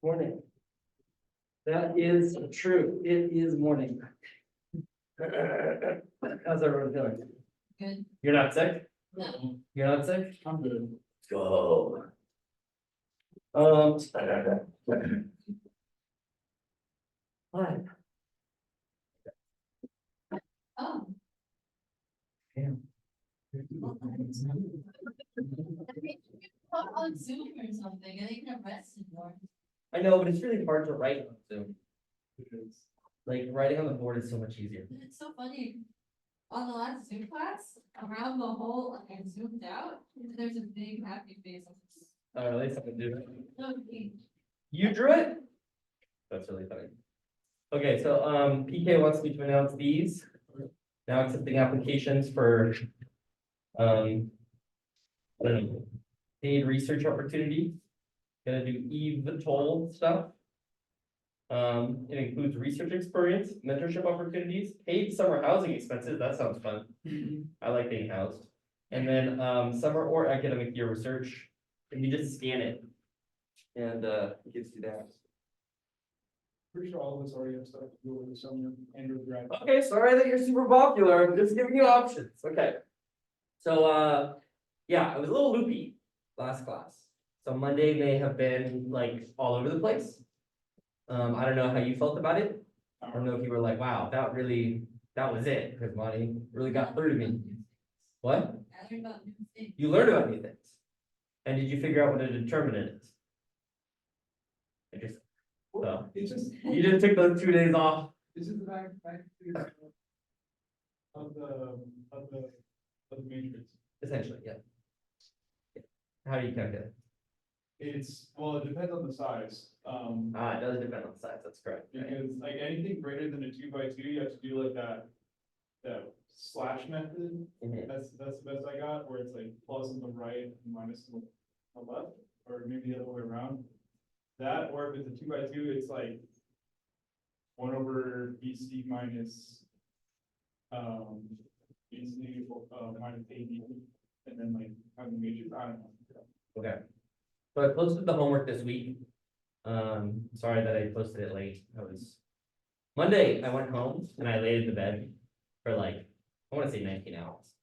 Morning. That is true. It is morning. How's everyone feeling? Good. You're not sick? No. You're not sick? I'm good. Let's go. Hi. Oh. Damn. On Zoom or something, and you can have rested more. I know, but it's really hard to write on Zoom. Like writing on the board is so much easier. It's so funny. On the last Zoom class, around the whole, like I zoomed out, and there's a big happy face. At least I can do it. So neat. You drew it? That's really funny. Okay, so PK wants me to announce these. Now accepting applications for I don't know, paid research opportunity. Gonna do eVTOL stuff. It includes research experience, mentorship opportunities, paid summer housing expenses. That sounds fun. I like being housed. And then summer or academic year research. And you just scan it. And it gives you that. Pretty sure all of us already have stuff to do with the summer and grad. Okay, sorry that you're super popular. I'm just giving you options. Okay. So yeah, I was a little loopy last class. So Monday may have been like all over the place. I don't know how you felt about it. I don't know if you were like, wow, that was it, because Monty really got through to me. What? I learned about new things. You learned about new things. And did you figure out what a determinant is? I just, so, It's just, you just took those 2 days off. this is the back of the matrix. Essentially, yeah. How do you calculate it? It's, well, it depends on the size, It does depend on the size, that's correct. Right? because like anything greater than a 2x2, you have to do like that slash method. Mhm. That's the best I got, where it's like plus on the right and minus on the left, or maybe the other way around. That, or if it's a 2x2, it's like 1 over BC minus BC minus AD, and then like having matrix, I don't know. Okay. So I posted the homework this week. Sorry that I posted it late. Monday, I went home and I laid in the bed for like, I want to say 19 hours.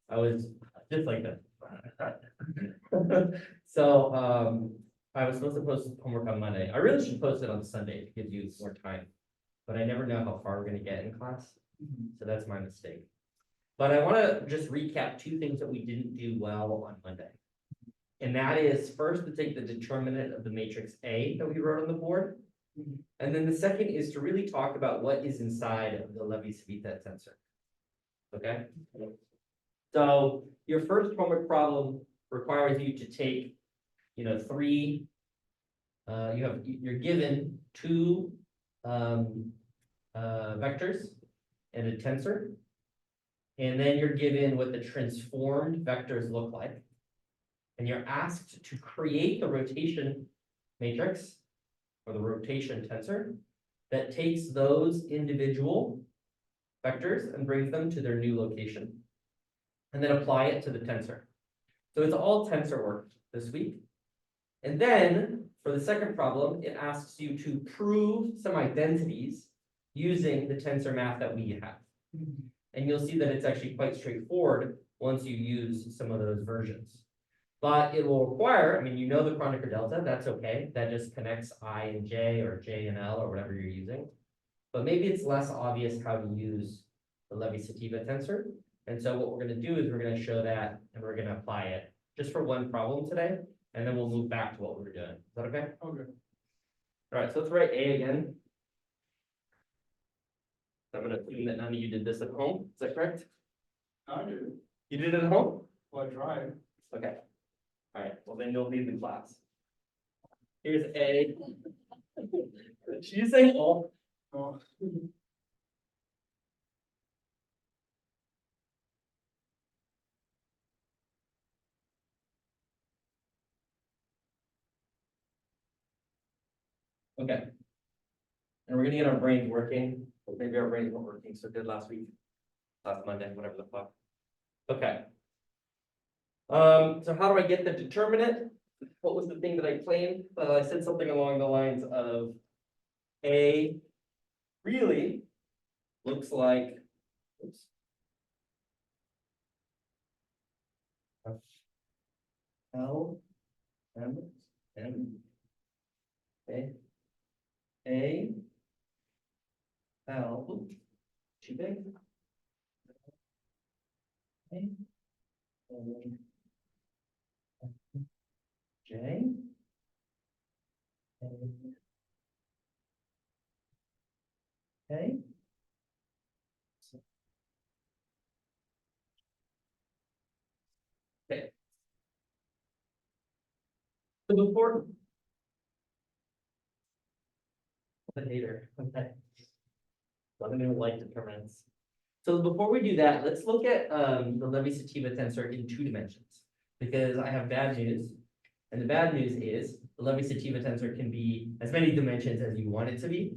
I was just like that. So, I was supposed to post homework on Monday. I really should post it on Sunday to give you more time. But I never know how far we're gonna get in class, so that's my mistake. But I wanna just recap 2 things that we didn't do well on Monday. And that is first to take the determinant of the matrix A that we wrote on the board. And then the second is to really talk about what is inside of the Levi-Civita tensor. Okay? So your first homework problem requires you to take, 3, you're given 2 vectors and a tensor. And then you're given what the transformed vectors look like. And you're asked to create the rotation matrix or the rotation tensor that takes those individual vectors and brings them to their new location. And then apply it to the tensor. So it's all tensor work this week. And then for the second problem, it asks you to prove some identities using the tensor math that we have. And you'll see that it's actually quite straightforward once you use some of those versions. But it will require, you know the Kronecker delta, that's okay. That just connects I and J or J and L or whatever you're using. But maybe it's less obvious how to use the Levi-Civita tensor. And so what we're going to do is we're going to show that and we're going to apply it just for one problem today. And then we'll move back to what we were doing. Is that okay? Okay. All right, so let's write A again. I'm going to assume that none of you did this at home. Is that correct? I do. You did it at home? Well, I tried. Okay. All right, well then you'll leave the class. Here's A. Did you say all? Oh. Okay. And we're gonna get our brains working. Maybe our brains weren't working so good last week. Last Monday, whatever the fuck. Okay. So how do I get the determinant? what was the thing that I claimed? I said something along the lines of A really looks like, oops. L, M, N. Okay. A, L, oops, too big. Okay. And J. And okay. Okay. So before. The hater, okay. Doesn't even like determinants. So before we do that, let's look at the Levi-Sativa tensor in 2 dimensions. Because I have bad news. And the bad news is the Levi-Sativa tensor can be as many dimensions as you want it to be.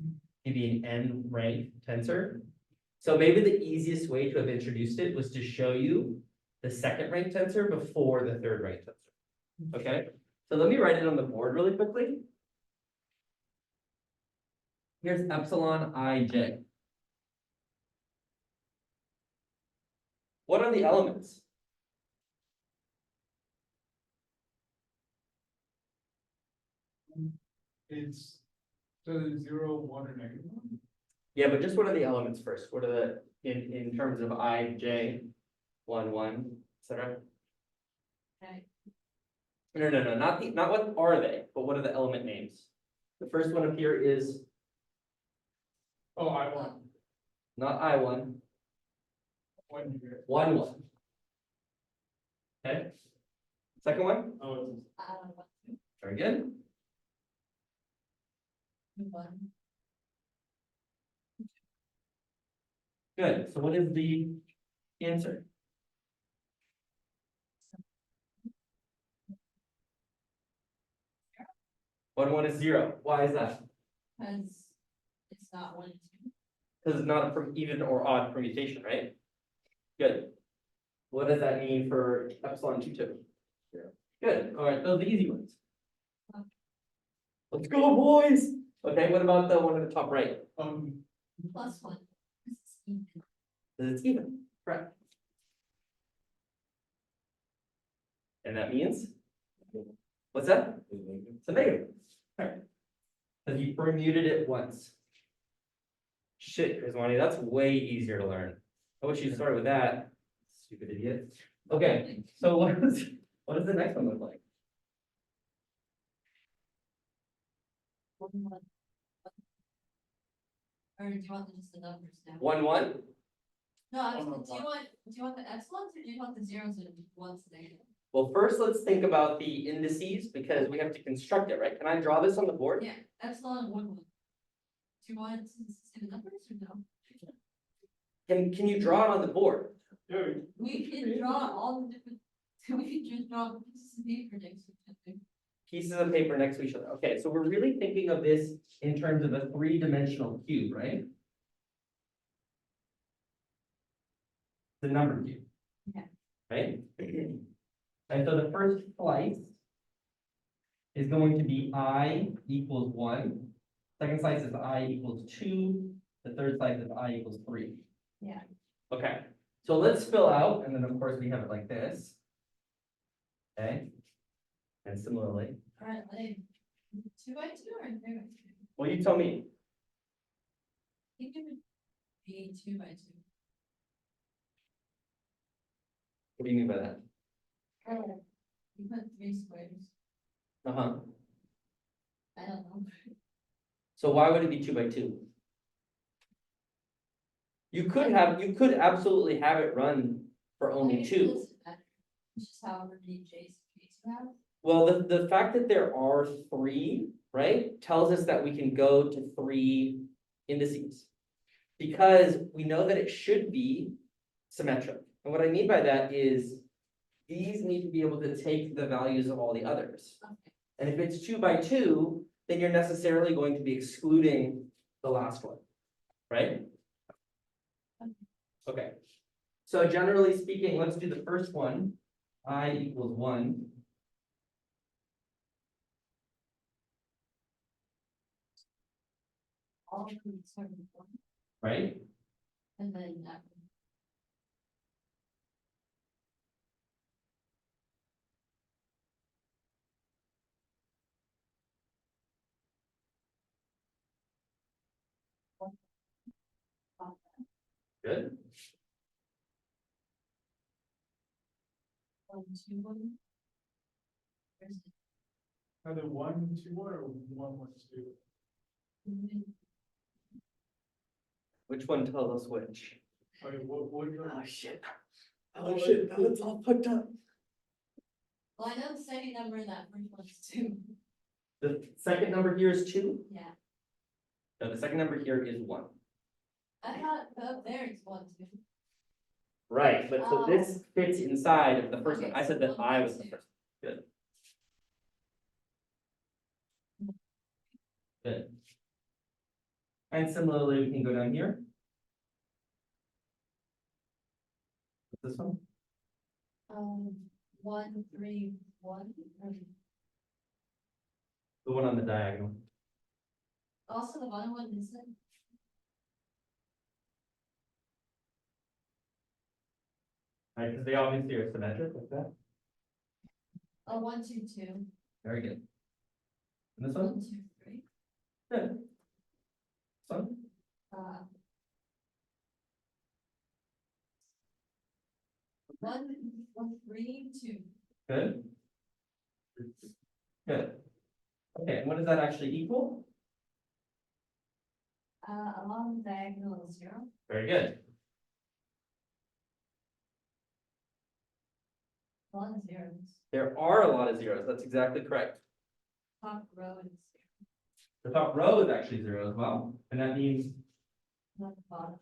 It can be an n rank tensor. So maybe the easiest way to have introduced it was to show you the second rank tensor before the third rank tensor. Okay, so let me write it on the board really quickly. Here's epsilon ij. What are the elements? It's the 0, 1, or -1. Yeah, but just what are the elements first? What are the, in terms of I, J, 1, 1, etc.? Okay. No, not what are they, but what are the element names? The first one up here is Oh, I want not I1, 1 here. 1, 1. Okay. Second one, Oh, it's very good. One. Good. So what is the answer? One is 0. Why is that? Because it's not 1 and 2. Because it's not a even or odd permutation, right? Good. What does that mean for epsilon 2, 2? Good. All right, those are the easy ones. Let's go, boys. Okay, what about the one at the top right? Plus 1. It's even. Because it's even, correct. And that means? What's that? It's a negative. Right. Because you permuted it once. Shit, Griswani, that's way easier to learn. I wish you started with that. Stupid idiot. Okay, so what does the next one look like? 1, 1. Or do you want just the numbers now? 1, 1? No, I was, do you want the epsilons or do you want the zeros and ones negative? Well, first, let's think about the indices because we have to construct it, right? Can I draw this on the board? Yeah, epsilon 1, 1. Do you want to see the numbers or no? Can you draw it on the board? Yeah, We can draw all the different, we can just draw pieces of paper next to each other. Pieces of paper next to each other. Okay, so we're really thinking of this in terms of a 3-dimensional cube, right? The number cube. Yeah. Right? And so the first slice is going to be I equals 1. Second slice is I equals 2. The third slice is I equals 3. Yeah. Okay, so let's fill out, and then of course we have it like this. Okay, and similarly, Alright, like 2 by 2 or 3 by 2? well, you tell me. I think it would be 2 by 2. What do you mean by that? Oh. You put 3 squares. Uh-huh. I don't know. So why would it be 2 by 2? You could absolutely have it run for only I guess it 2. doesn't matter. It's just however many J's you have. Well, the fact that there are 3, right, tells us that we can go to 3 indices. Because we know that it should be symmetric. And what I mean by that is these need to be able to take the values of all the others. Okay. And if it's 2 by 2, then you're necessarily going to be excluding the last one, right? Okay. So generally speaking, let's do the first one. I equals 1. all of them start with one, right? and then that. Good. 1, 2, 1. Either 1, 2, or 1, 1, 2. Which one tells us which? Okay, what, Shit. Oh, shit, now it's all fucked up. Well, I know the second number in that first one's 2. The second number here is 2. Yeah, No, the second number here is 1. I thought up there it's 1, 2. Right, but so this Oh. fits inside of the first one. Okay, I said so that 1, I 1, was the 2. first. Good. Good. And similarly, we can go down here. This one? 1, 3, 1. The one on the diagonal. Also, the bottom one is it? Right, because they obviously are symmetric like that. 1, 2, 2. Very good. And this 1, one? 2, 3. Good. This one? Uh, 1, 3, 2. Good. Good. Okay, and what does that actually equal? Along the diagonal is 0. Very good. A lot of zeros. There are a lot of zeros. That's exactly correct. Top row is 0. The top row is actually 0 as well. And that means Not the bottom.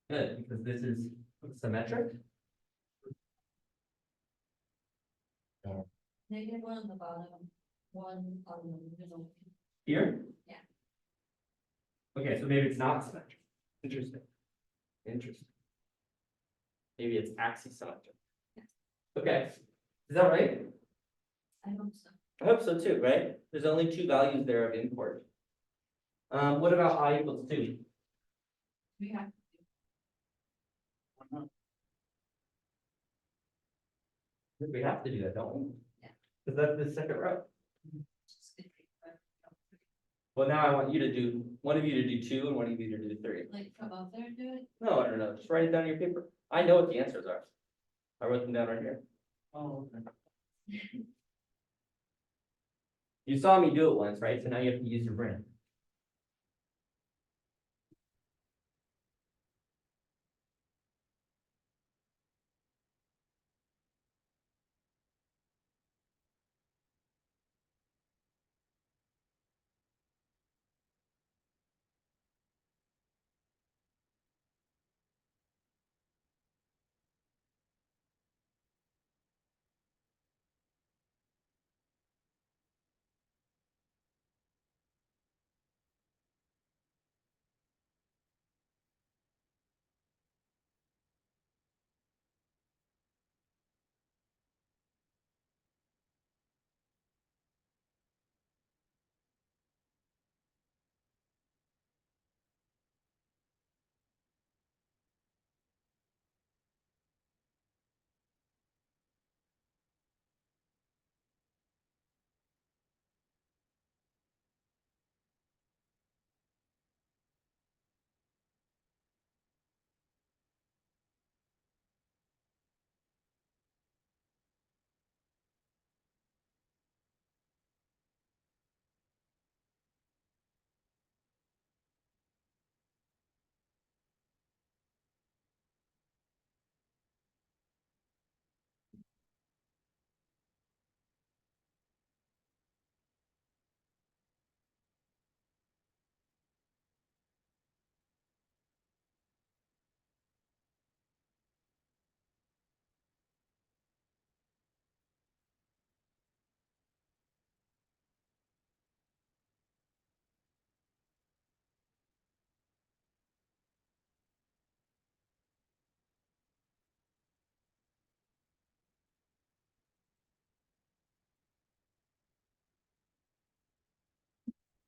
good because this is symmetric. -1 on the bottom, 1 on the middle. Here? Yeah. Okay, so maybe it's not symmetric. Interesting. Interesting. Maybe it's axisymmetric. Okay, is that right? I hope so. I hope so too, right? There's only 2 values there of import. What about I equals 2? We have We have to do that, don't we? Yeah. Because that's the second row. just get Well, now I want you to do, one of you to do 2 and one of you to do 3. like come up there and do it. No, I don't know. Just write it down on your paper. I know what the answers are. I wrote them down right here. Oh, okay. You saw me do it once, right? So now you have to use your brain.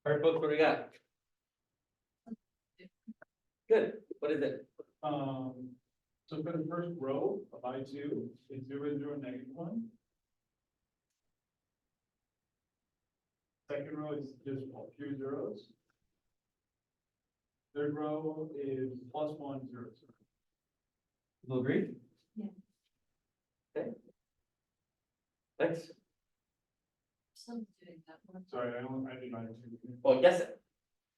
All right, folks, what do we got? Good, what is it? So for the first row of I2, it's 0, 0, -1. Second row is just pure zeros. Third row is +1, 0, 0. People agree? Yeah. Okay. Thanks. Still doing that one. Sorry, I did not. Well, guess it.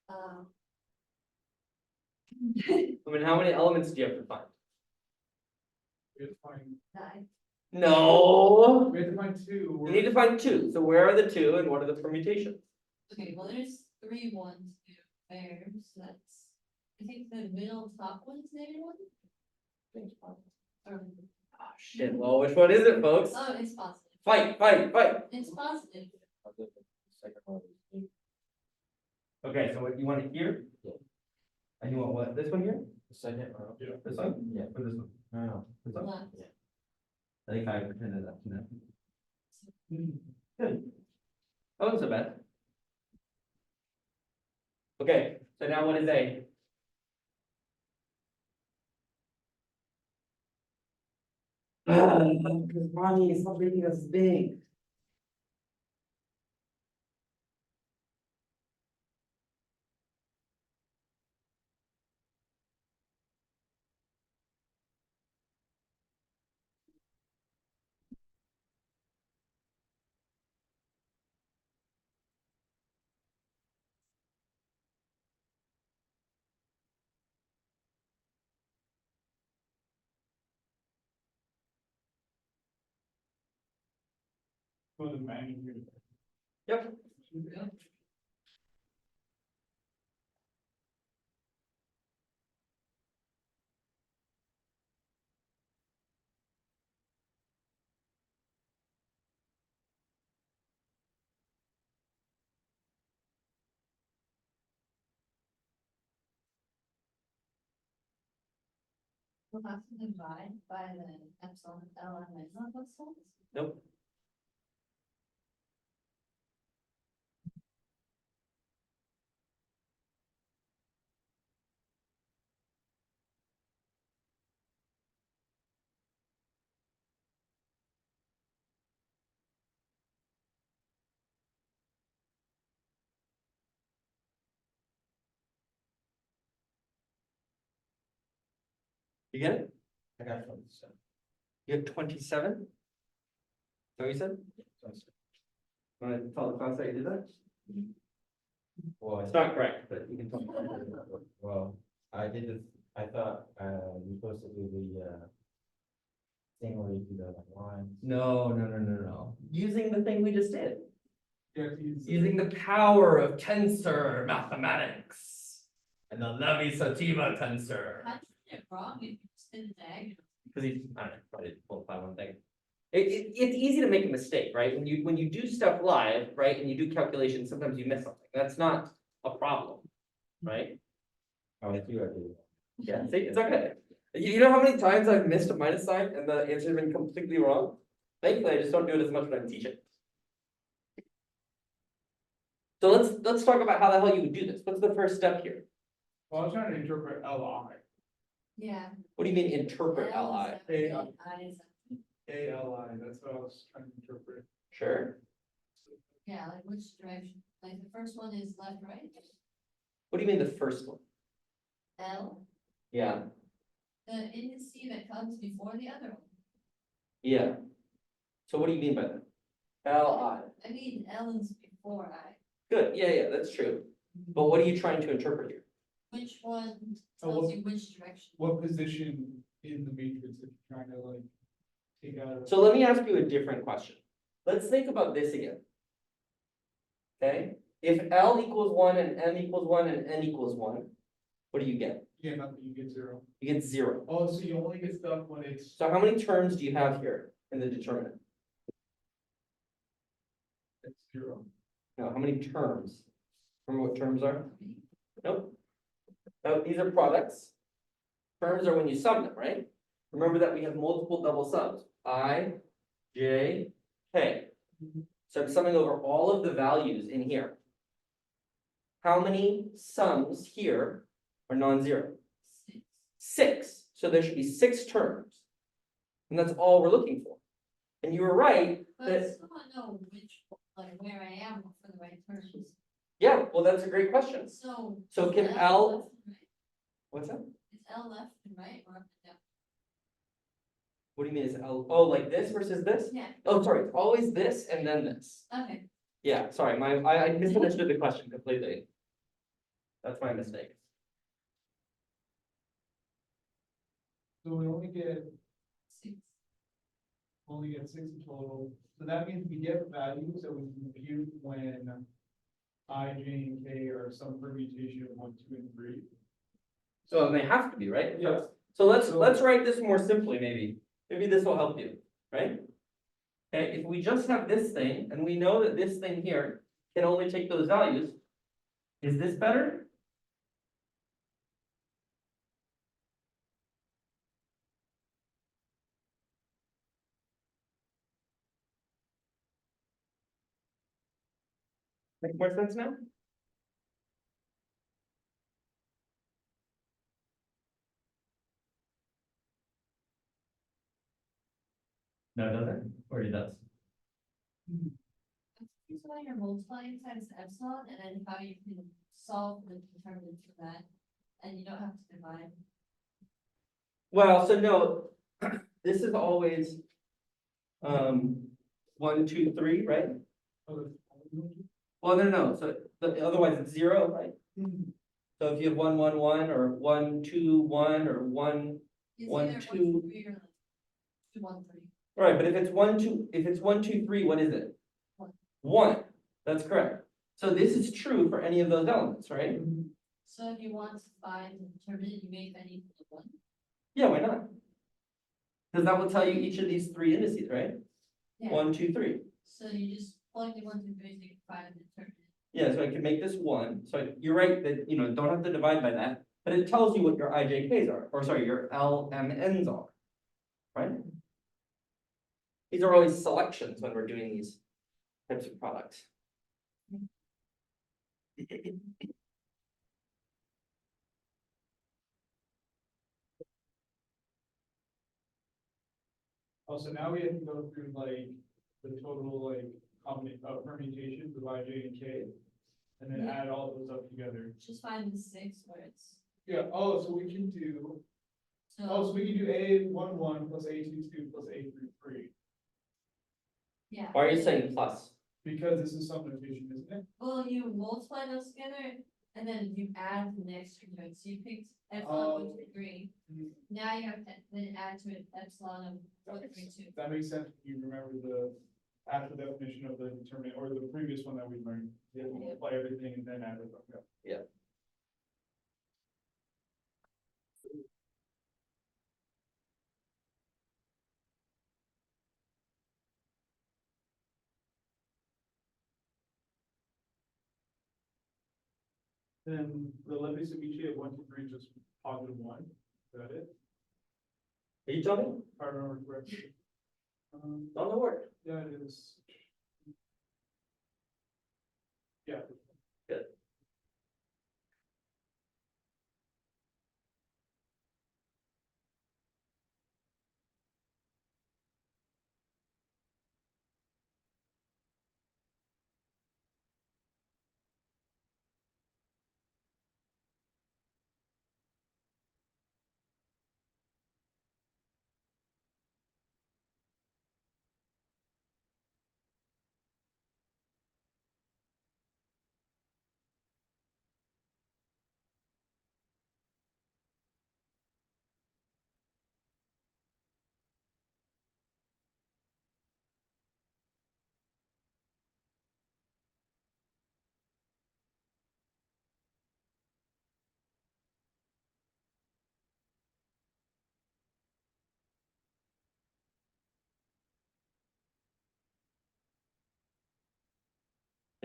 Um. I mean, how many elements do you have to find? We have to find, Nine. No. we have to find 2. You need to find two. So where are the two and what are the permutations? Okay, well, there's 3 1s, 2 pairs, that's, I think the middle top one is -1. Or, Ah, shit. Well, which one is it, folks? oh, it's positive. Fight, fight, fight. It's positive. Okay, so what you want it here? Yeah. And you want what? This one here? The second row. Yeah. This one? Yeah. Or this one? No, This one? Left. I think I pretended that, you know. Good. That wasn't so bad. Okay, so now what is A? Because Ronnie is not making us big. For the magnitude. Yep. We'll have to divide by the epsilon L and the epsilon. Nope. You get it? I got some. You have 27? Is that what you said? Want to tell the class that you did that? Well, It's not correct, but you can tell. well, I did this, I thought, you're supposed to do the, thing where you do the lines. No. Using the thing we just did. You have to use. Using the power of tensor mathematics. And the Levi-Sativa tensor. How did you get it wrong if you just did a diagonal? Because he, I don't know, probably didn't multiply one thing. It's easy to make a mistake, right? When you do stuff live, right, and you do calculations, sometimes you miss something. That's not a problem, right? Oh, I do, I do. Yeah, see, it's okay. You know how many times I've missed a minus sign and the answer has been completely wrong? Thankfully, I just don't do it as much when I'm teaching. So let's talk about how the hell you would do this. What's the first step here? Well, I'm trying to interpret Li. Yeah. What do you mean interpret L Li? is seven, I is ALI, that's what I was trying to interpret. Sure. yeah, like which direction? Like the first one is left, right? What do you mean the first one? L, Yeah, the indice that comes before the other one. yeah. So what do you mean by that? Li. I mean, L is before I. Good, yeah, that's true. But what are you trying to interpret here? Which one Oh, tells well- you which direction? What position in the matrix if you're trying to like take out? So let me ask you a different question. Let's think about this again. Okay, if L equals 1 and M equals 1 and N equals 1, what do you get? Yeah, nothing, you get 0. You get 0. Oh, so you only get stuff when it's. So how many terms do you have here in the determinant? It's 0. No, how many terms? Remember what terms are? Nope. No, these are products. Terms are when you sum them, right? Remember that we have multiple double sums. I, J, K. So I'm summing over all of the values in here. How many sums here are non-zero? 6, so there should be 6 terms. And that's all we're looking for. And you were right, But I that, still wanna know which, like, where I am for the right terms. yeah, well, that's a great question. So. So is can L L- left and right? What's that? Is L left and right or up and down? What do you mean is L, oh, like this versus this? Yeah, Oh, sorry, it's always this and then this. okay. Yeah, sorry, I misunderstood the question completely. That's my mistake. So we only get 6. six in total, so that means we get values that we can compute when I, J, and K are some permutation of 1, 2, and 3. So they have to be, right? Yes. So let's So- write this more simply, maybe. Maybe this will help you, right? Okay, if we just have this thing, and we know that this thing here can only take those values, is this better? Make more sense now? No, it doesn't, or it does? Here's why you're multiplying times epsilon and then how you can solve the determinant for that. And you don't have to divide. Well, so no, this is always 1, 2, 3, right? Well, no, so otherwise it's 0, right? So if you have 1, 1, 1, or 1, 2, 1, or 1, It's 1, either 2. 3 or like 2, 1, 3. right, but if it's 1, 2, if it's 1, 2, 3, what is it? One. 1, that's correct. So this is true for any of those elements, right? So if you want to find the determinant, you make that equal to 1. Yeah, why not? Because that will tell you each of these 3 indices, right? Yeah. 1, 2, 3. So you just plug the 1, 2, 3, so you can find the determinant. Yeah, so I can make this 1. So you're right that, don't have to divide by that, but it tells you what your IJKs are, or sorry, your LMNs are, right? These are always selections when we're doing these types of products. Oh, so now we have to go through like the total like permutations of I, J, and K. And then Yeah. add all those up together. Just find the 6 where it's. Yeah, oh, so we can do, so So, we can do A 1 plus A 2 plus A 3 yeah. Why are you saying plus? because this is some notation, isn't it? Well, you multiply those together and then you add the next term to it. So you picked epsilon 1, 2, 3. Now you have to then add to it epsilon of 1, 3, 2. That makes sense, you remember the, after definition of the determinant, or the previous one that we learned. You have to multiply everything and then add it up. Yeah. Then the Levi Ceviche of 1, 2, 3 is just positive 1, is that it? Are you telling me? If I remember correctly. On the word. Yeah, it is. Yeah. Good.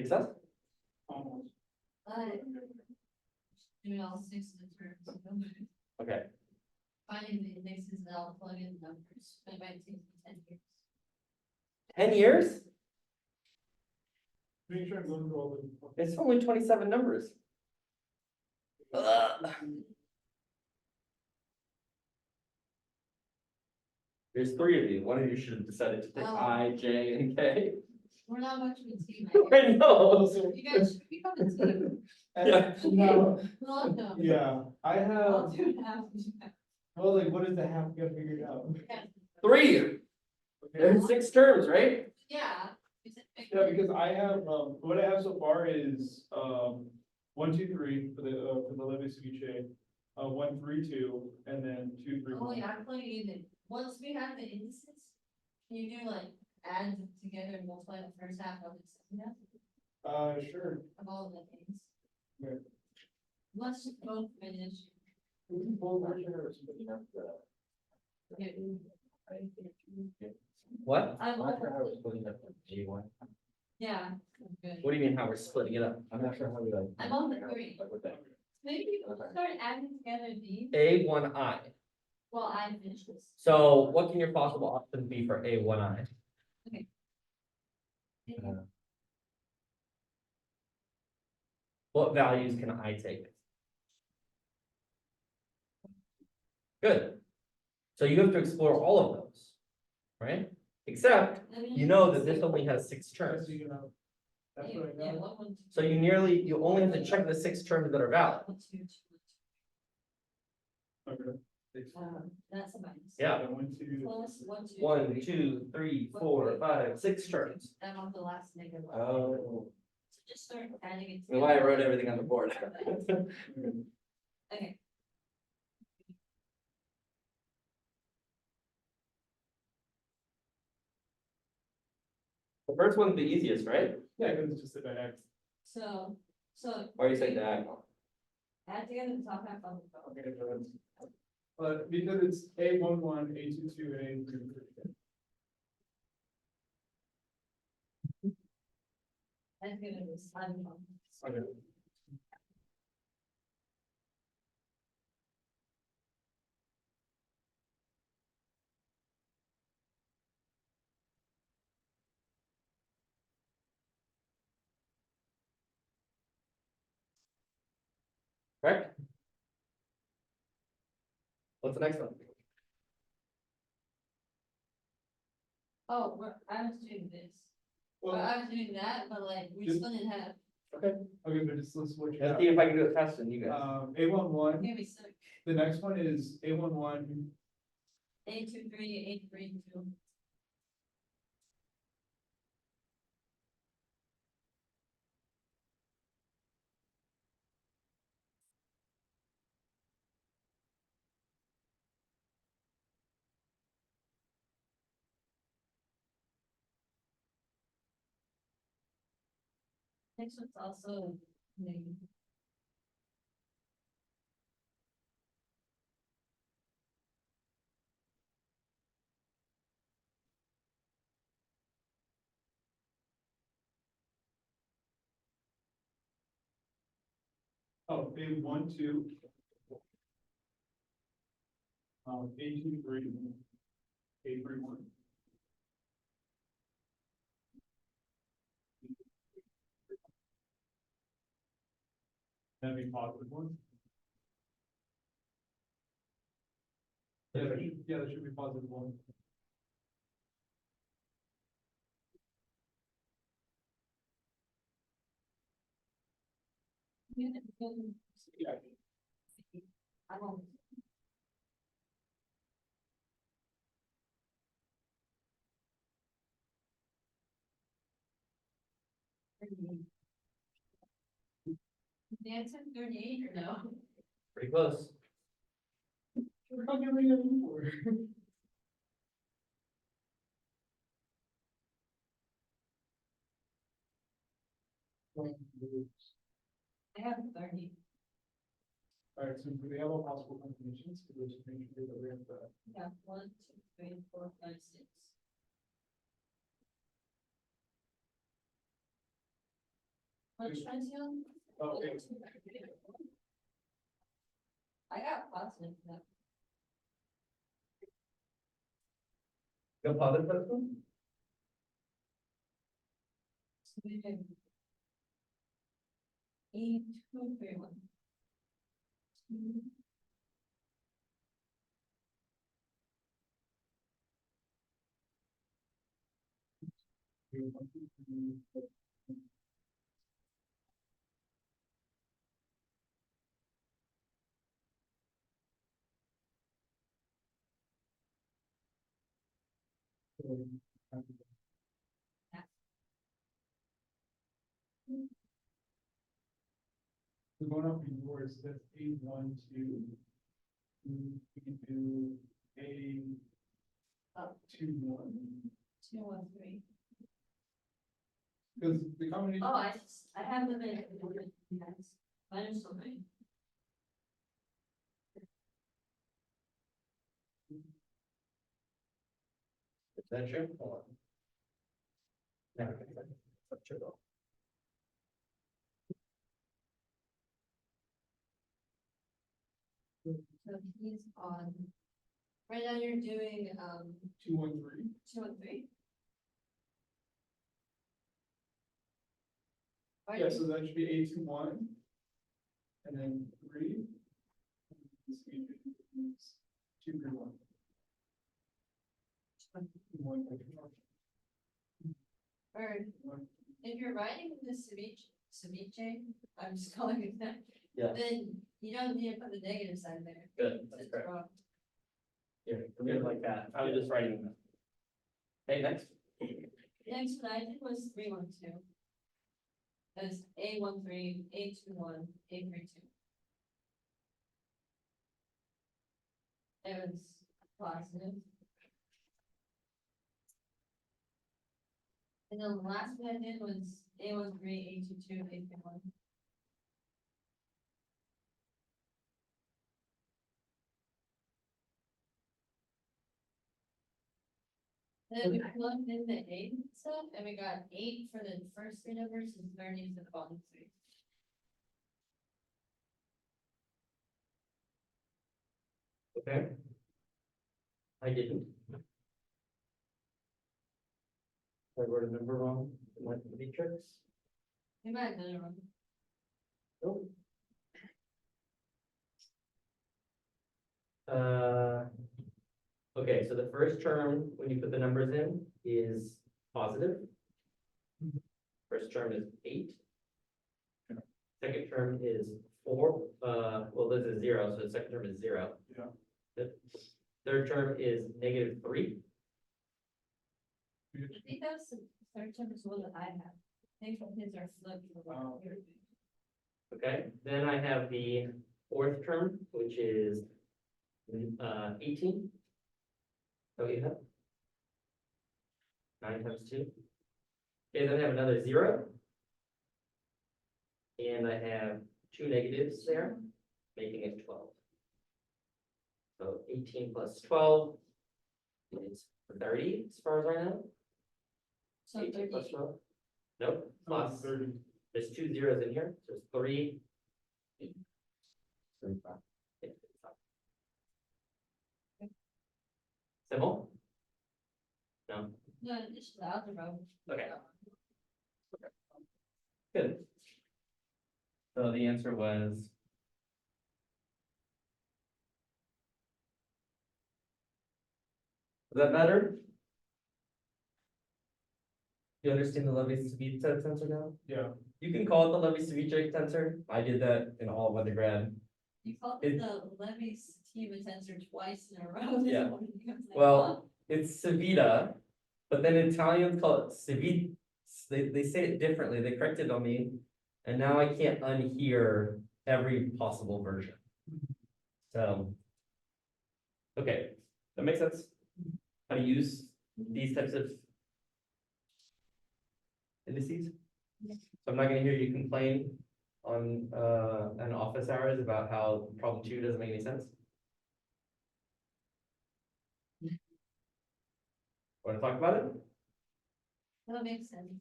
Success? Almost. Doing all 6 of the terms. Okay. Finding the indexes and I'll plug in the numbers, but it might take me 10 years. 10 years? Make sure I'm going through all the. It's only 27 numbers. Ugh. There's three of you. One of you should have decided to pick Oh. I, J, and K. We're not much of a team. I know. You guys should become a team. Yeah. No, Well, no. yeah, I I'll have, do half. well, like, what is the half get figured out? Three. Okay. There's 6 terms, right? Yeah. Yeah, because I have, what I have so far is, 1, 2, 3 for the Levis Ceviche, 1, 3, 2, and then 2, 3, Oh, 1. yeah, I'm playing in it. Once we have the indices, can you do like add them together and multiply the first half of the second half Sure. of all the things? Yeah. Let's just both finish. What? I'm I'm not sure how all, we're splitting up the G one. yeah, I'm good. What do you mean how we're splitting it up? I'm not sure how we like. I'm on the three. Like with that. Maybe we'll start adding together these, A1I. while I finish this. So what can your possible options be for A1I? Uh, What values can I take? Good. So you have to explore all of those, right? Except you know that this only has 6 terms. So, you know, that's Yeah, what I yeah, got. one, So you only have to check the 6 terms that are valid. two, Okay. that's a minus. Yeah. 1, 2. Plus, 1, 2. 1, 2, 3, 4, 5, 6 terms. I'm on the last negative. one. Oh, So just start adding it. That's why I together. wrote everything on the board. Okay. The first one's the easiest, right? Yeah, because it's just a bad X. So, Or you say diagonal? add together the top half of the boat. Okay, so it's- But because it's A11, A22, and A33. Add together the slide of the Okay. Correct? What's the next one? Oh, I was doing this. Or Well, I was doing that, but like, we Just- split it in half. okay, but just let's switch it Let's up. see if I can do it faster than you guys. A11, Maybe six. the next one is A11, A 2. Next one's also negative. oh, A12. A23, A31. That'd be positive one. Yeah, there should be positive one. Yeah. Yeah. I won't. The answer 38 or no? Pretty close. We're not giving it anymore. I have 30. Alright, so do we have all possible combinations? So let's make sure that we have the. Yeah, 1, 2, 3, 4, 5, 6. What transient? Oh, okay. I got positive. No. Go positive for this one? So we have A231. 1, 2, 3, 4. We're going up in yours, that's A1, 2. We can do Up. A2, 1. 2, 1, 3. Because the combination. Oh, I have them in. Yes. Mine are still mine. Is that true? Hold on. No, that's not true at all. So he's on. Right now you're doing, 2, 1, 3. 2 and 3. Yeah, so that should be A2, 1. And then 3. This would be 2, 3, 1. 1, Or 1. if you're writing the ceviche, I'm just calling it that. Yeah. Then you don't need to put the negative sign there. Good, that's It's great. wrong. Here, leave it like that. I was just writing them. Okay, next. Next one I did was 3, 1, 2. That's A1, 3, A2, 1, A3, 2. It was positive. And then the last one I did was A1, 3, A2, 2, A3, 1. Then we plugged in the 8 stuff and we got 8 for the first 3 numbers and 30 for the bottom 3. Okay. I didn't. I wrote a number wrong in my matrix. We might have done it wrong. Nope. Okay, so the first term, when you put the numbers in, is positive. First term is 8. Second term is 4, well, this is 0, so the second term is 0. Yeah. The third term is -3. I think that was the third term is one that I have. I think his are flipped. for what Oh. you're doing. Okay, then I have the fourth term, which is 18. So you have 9 times 2. Okay, then I have another 0. And I have 2 negatives there, making it 12. So 18 plus 12 is 30, as far as I know. So 18 plus 30, 12. Nope, plus, 30. there's 2 zeros in here, so it's 3. 35. Simple? No, no, it's just algebra. okay, good. So the answer was. Does that matter? You understand the Levi-Civita tensor now? Yeah. You can call it the Levi-Civita tensor. I did that in all of undergrad. You called It- it the Levi-Civita tensor twice in a row. this Yeah. morning. I was like, Well, it's Civita, but then Italians call it Civita. They say it differently. They corrected on me. And now I can't unhear every possible version. So. Okay, that makes sense. How to use these types of indices. Yeah. So I'm not gonna hear you complain on an office hours about how problem 2 doesn't make any sense. Want to talk about it? That makes sense.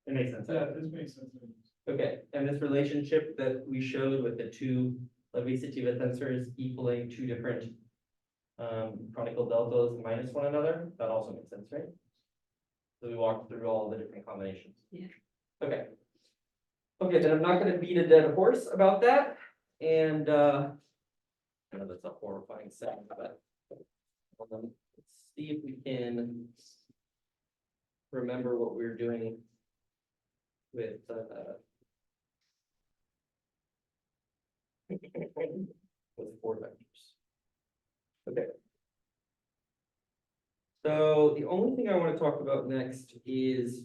It makes sense. Yeah, this makes sense. Okay, and this relationship that we showed with the 2 Levi-Civita tensors equaling 2 different chronicle deltas minus one another, that also makes sense, right? So we walked through all the different combinations. Yeah. Okay. Okay, then I'm not gonna beat a dead horse about that, and I know that's a horrifying sound, but hold on, let's see if we can remember what we were doing with, with four vectors. Okay. So the only thing I want to talk about next is,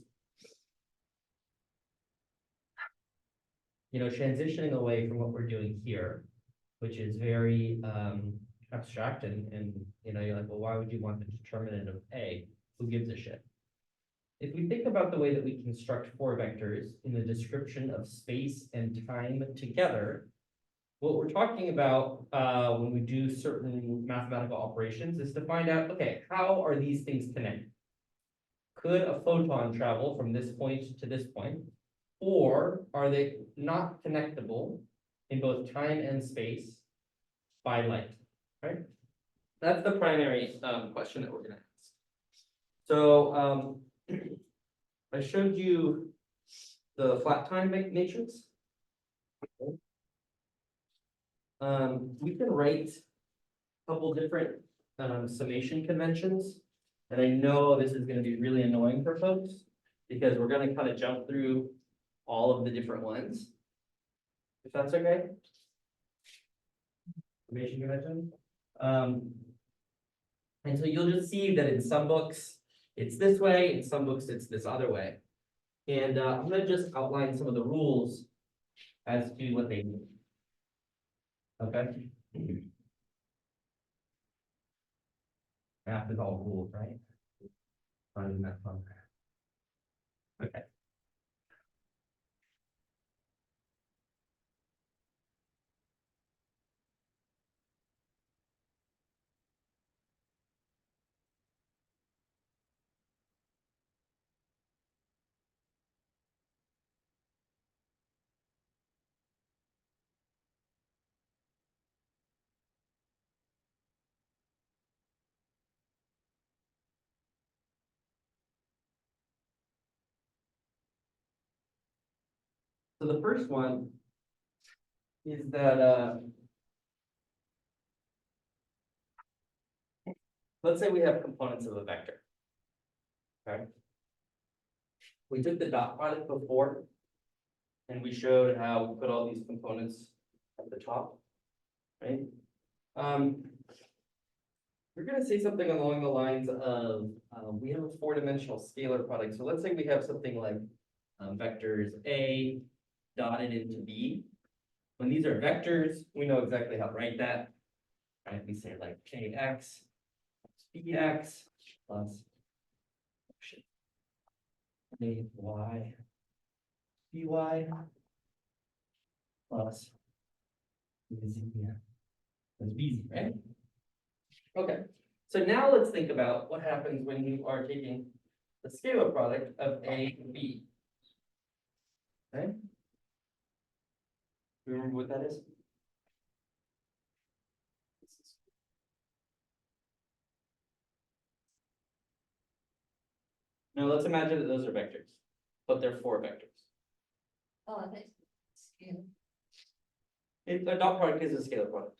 transitioning away from what we're doing here, which is very abstract and you're like, well, why would you want the determinant of A? Who gives a shit? If we think about the way that we construct four vectors in the description of space and time together, what we're talking about when we do certain mathematical operations is to find out, okay, how are these things connected? Could a photon travel from this point to this point? Or are they not connectable in both time and space by light, right? That's the primary question that we're gonna ask. So I showed you the flat time matrix. We can write a couple different summation conventions. And I know this is gonna be really annoying for folks because we're gonna kind of jump through all of the different ones. If that's okay. Summation convention. And so you'll just see that in some books, it's this way, in some books, it's this other way. And I'm gonna just outline some of the rules as to what they mean. Okay? Math is all rules, right? Finding that fun. Okay. So the first one is that let's say we have components of a vector. Okay. We took the dot product before, and we showed how we put all these components at the top, right? We're gonna say something along the lines of, we have a four-dimensional scalar product. So let's say we have something like vectors A dotted into B. When these are vectors, we know exactly how to write that. Right? We say like KX BX plus AY BY plus BZ. That's BZ, right? Okay, so now let's think about what happens when you are taking the scalar product of A and B. Okay? Do you remember what that is? Now let's imagine that those are vectors, but they're four vectors. Oh, that's scale. A dot product is a scalar product.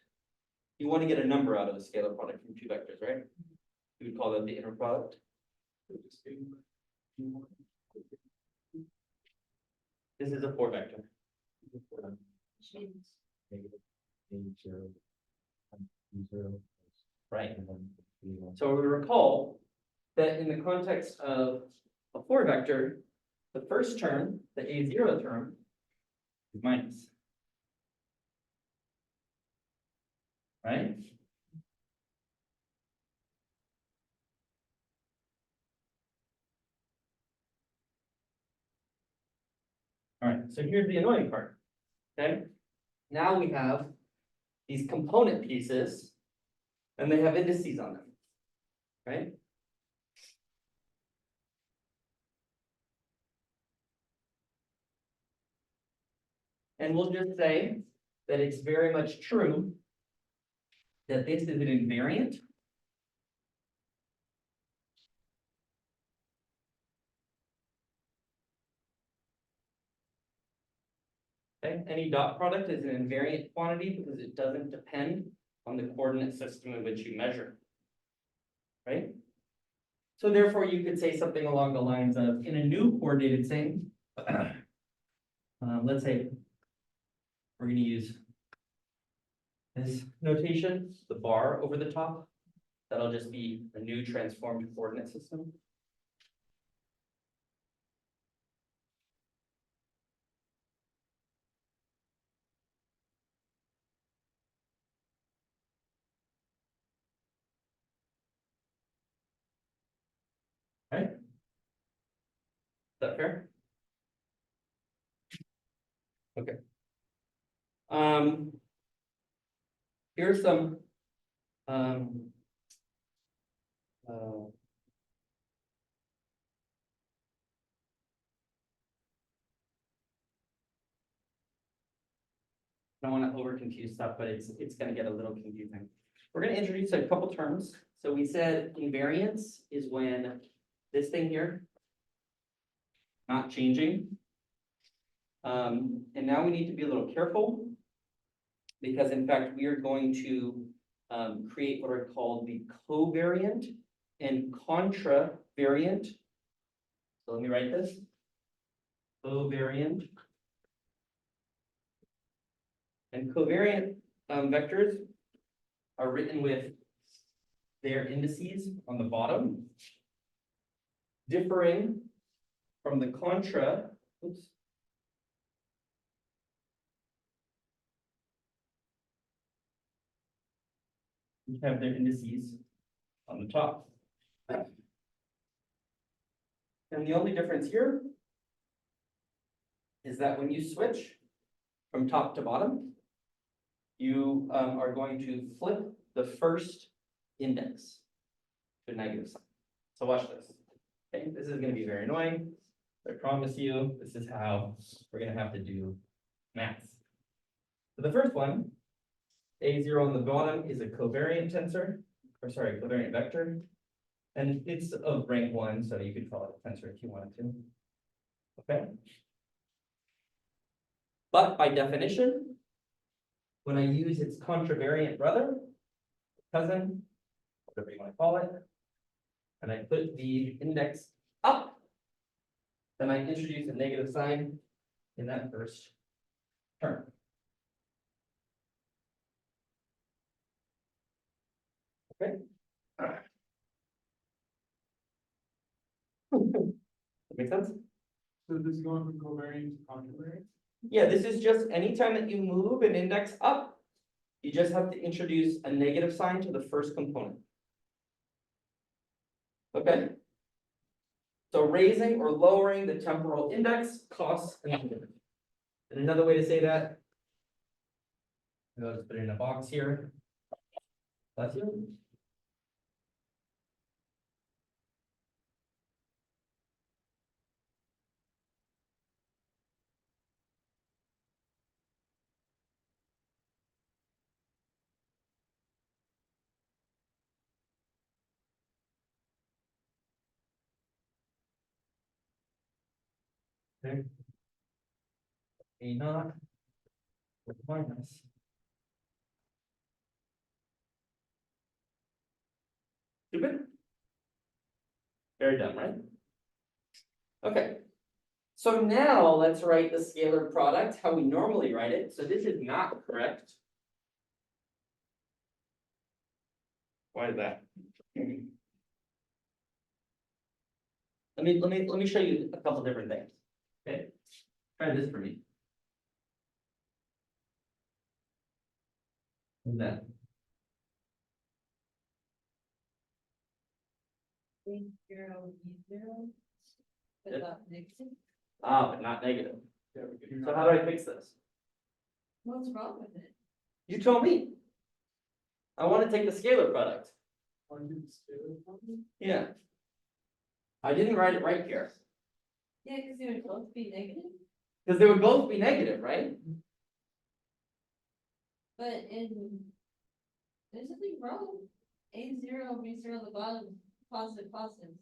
You want to get a number out of the scalar product from two vectors, right? You would call that the inner product. This is a four vector. Right. So we recall that in the context of a four vector, the first term, the A0 term, is minus. Right? All right, so here's the annoying part. Okay, now we have these component pieces, and they have indices on them. Right? And we'll just say that it's very much true that this is an invariant. Okay, any dot product is an invariant quantity because it doesn't depend on the coordinate system in which you measure. Right? So therefore, you could say something along the lines of, in a new coordinated thing. Let's say. We're gonna use. This notation, the bar over the top. That'll just be a new transformed coordinate system. Okay. Is that fair? Okay. Here's some. Uh, I don't want to over confuse stuff, but it's gonna get a little confusing. We're gonna introduce a couple terms. So we said invariance is when this thing here. Not changing. And now we need to be a little careful. Because in fact, we are going to create what are called the covariant and contravariant. So let me write this. Covariant. And covariant vectors are written with their indices on the bottom, differing from the contra, oops. We have their indices on the top. And the only difference here is that when you switch from top to bottom, you are going to flip the first index to a negative sign. So watch this. Okay, this is gonna be very annoying. I promise you, this is how we're gonna have to do math. So the first one, A0 on the bottom is a covariant tensor, or sorry, covariant vector. And it's of rank 1, so you could call it a tensor if you wanted to. Okay. But by definition, when I use its contravariant brother, cousin, whatever you want to call it, and I put the index up, then I introduce a negative sign in that first term. Okay. That make sense? So this is going from covariant to contravariant? Yeah, this is just anytime that you move an index up, you just have to introduce a negative sign to the first component. Okay? So raising or lowering the temporal index costs a negative. And another way to say that, I'll just put it in a box here. Bless you. Okay. A naught with minus. Stupid? Very dumb, right? Okay. So now let's write the scalar product how we normally write it. So this is not correct. Why is that? Let me show you a couple different things. Okay, try this for me. What's that? Zero, zero. But Yep. not negative. Ah, but not negative. Yeah, we can. So how do I fix this? What's wrong with it? You told me. I want to take the scalar product. Want to do the scalar problem? Yeah. I didn't write it right here, Yeah, because they would both be negative, because they would both be negative, right? but there's nothing wrong. A0, B0 on the bottom, positive, positive.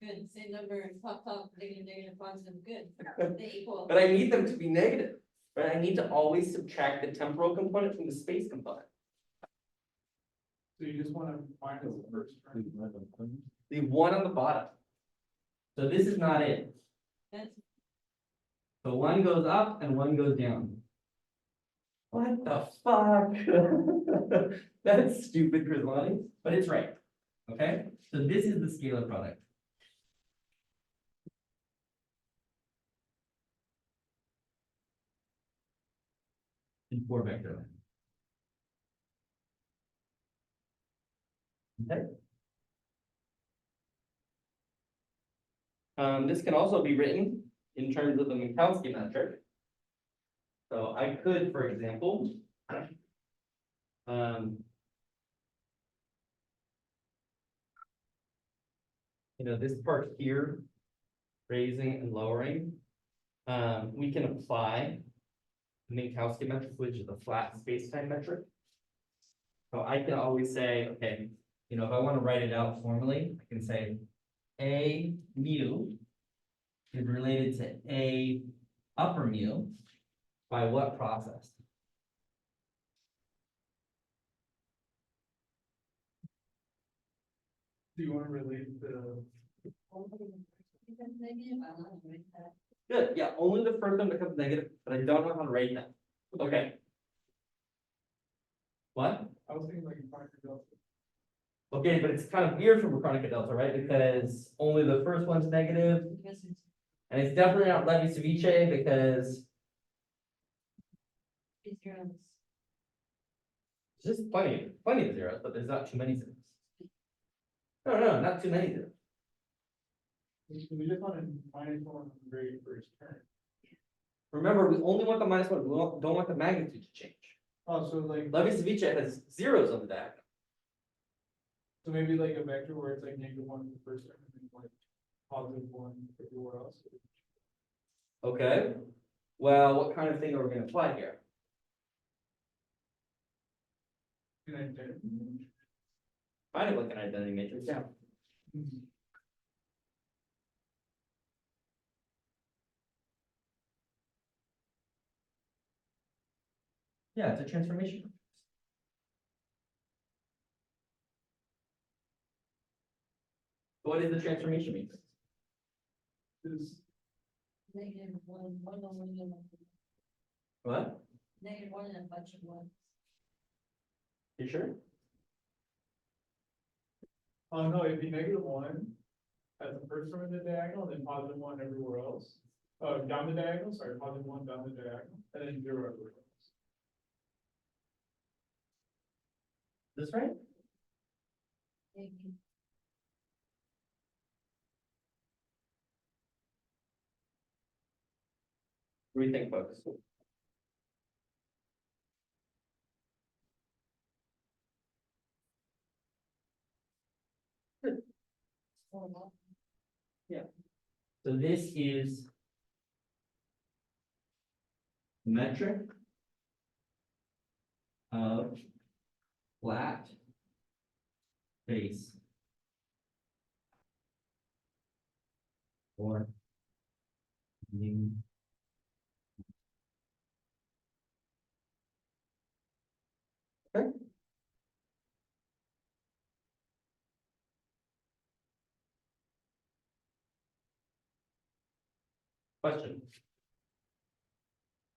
Good, same number, top, negative, negative, positive, good. They equal. But I need them to be negative, right? I need to always subtract the temporal component from the space component. So you just want to minus the first term? leave one on the bottom. So this is not it. That's, So one goes up and one goes down. What the fuck? That's stupid, Grizzly, but it's right. Okay, so this is the scalar product. In 4-vector land. Okay. This can also be written in terms of the Minkowski metric. So I could, for example, this part here, raising and lowering, we can apply the Minkowski metric, which is the flat space-time metric. So I can always say, okay, if I want to write it out formally, I can say A mu is related to A upper mu by what process? Do you want to relate the, because negative, I don't know, that. Good, yeah, only the first one becomes negative, but I don't know how to write that. Okay. What? I was thinking like Parker Delta. Okay, but it's kind of weird for Macronica delta, right? Because only the first one's negative, Because it's and it's definitely not Levi-Ceviche because zeros. there's just plenty of zeros, but there's not too many zeros. No, not too many zeros. We just want to minus one on the very first term. Remember, we only want the minus one, we don't want the magnitude to change. Oh, so like, Levi-Ceviche has zeros on the diagonal. so maybe like a vector where it's like -1 for the first term and then like +1 everywhere else. Okay, well, what kind of thing are we gonna apply here? And then, Kind of like an identity matrix, yeah. Yeah, it's a transformation. What is the transformation matrix? is Negative one, one over one, What? negative one and a bunch of ones. You sure? oh no, it'd be -1 at the first term in the diagonal, then +1 everywhere else. Down the diagonal, sorry, +1 down the diagonal, and then 0 everywhere else. This right? Maybe. What do you think, folks? Four more. So this is metric of flat base or new. Okay. Question.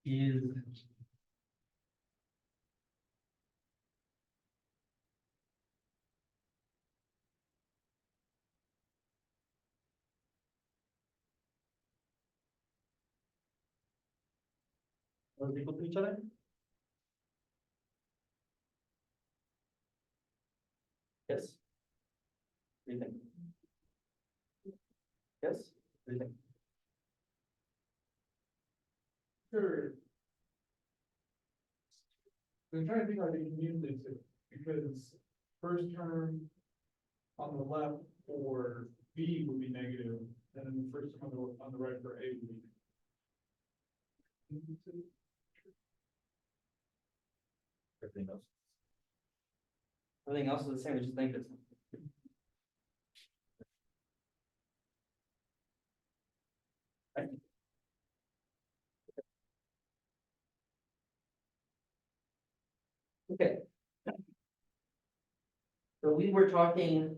Is those equal to each other? Yes. What do you think? Yes? What do you think? Sure. I'm trying to think how they can use this, because first term on the left for B would be negative, and then the first term on the right for A would be. Everything else. Everything else is the same, we just think it's. Right. Okay. So we were talking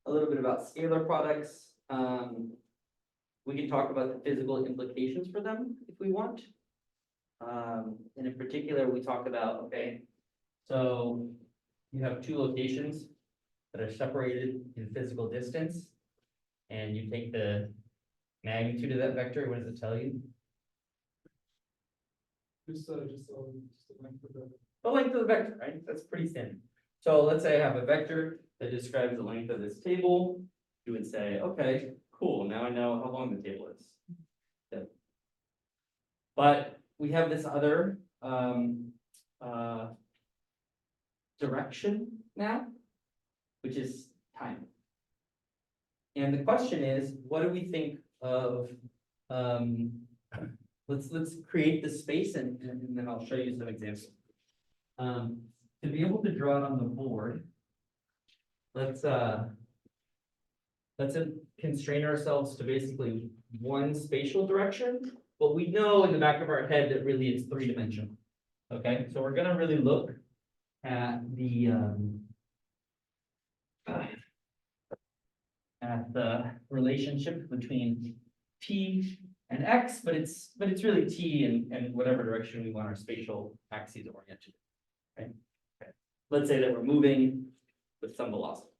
a little bit about scalar products. We can talk about the physical implications for them if we want. And in particular, we talk about, okay, so you have two locations that are separated in physical distance. And you take the magnitude of that vector, what does it tell you? Just the length of the. The length of the vector, right? That's pretty standard. So let's say I have a vector that describes the length of this table. You would say, okay, cool, now I know how long the table is. Good. But we have this other direction now, which is time. And the question is, what do we think of, let's create the space and then I'll show you some examples. To be able to draw it on the board, let's constrain ourselves to basically one spatial direction, but we know in the back of our head that really it's three-dimensional. Okay, so we're gonna really look at the relationship between t and x, but it's really t and whatever direction we want our spatial axes oriented. Right? Okay. Let's say that we're moving with some velocity.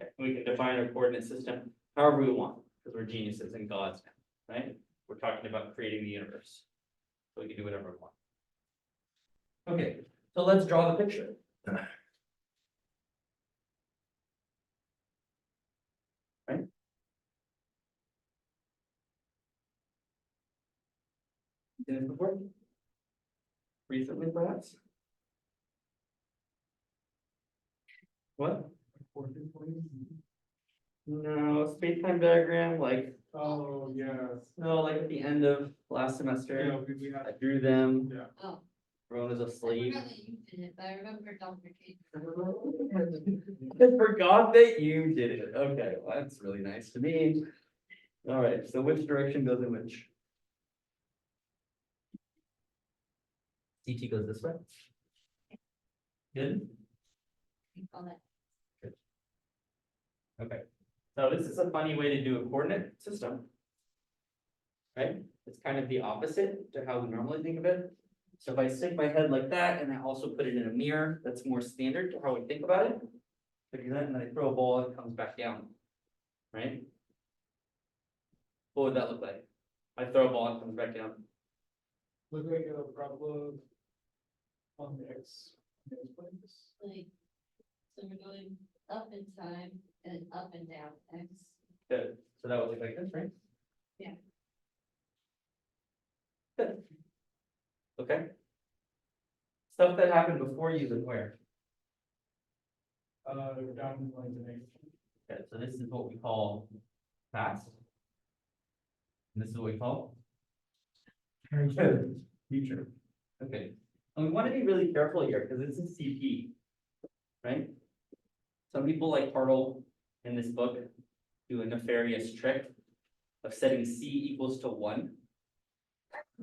Okay. We can define our coordinate system however we want, because we're geniuses and gods now, right? We're talking about creating the universe. So we can do whatever we want. Okay, so let's draw the picture. Right? Seen this before? Recently, perhaps? What? No, space-time diagram, like, Oh, yes. no, like at the end of last Yeah, semester, we I had, drew them, yeah. Oh, everyone was a I slave. forgot that you did it, but I remember Dr. Kate. I forgot that you did it. Okay, well, that's really nice to me. All right, so which direction goes in which? CT goes this way. Good. All that. Okay, so this is a funny way to do a coordinate system. Right? It's kind of the opposite to how we normally think of it. So if I stick my head like that and I also put it in a mirror, that's more standard to how we think about it. So do that and then I throw a ball and it comes back down. Right? What would that look like? I throw a ball and it comes back down. Look like a problem on the X. Planes. Like, so we're going up in time and up and down X. Good. So that would look like this, right? Yeah. Good. Okay. Stuff that happened before you live where? Down in lines and X. Okay, so this is what we call past. And this is what we call very good future. Okay, and we want to be really careful here because this is CP, right? Some people like Hartle in this book do a nefarious trick of setting C equals to 1.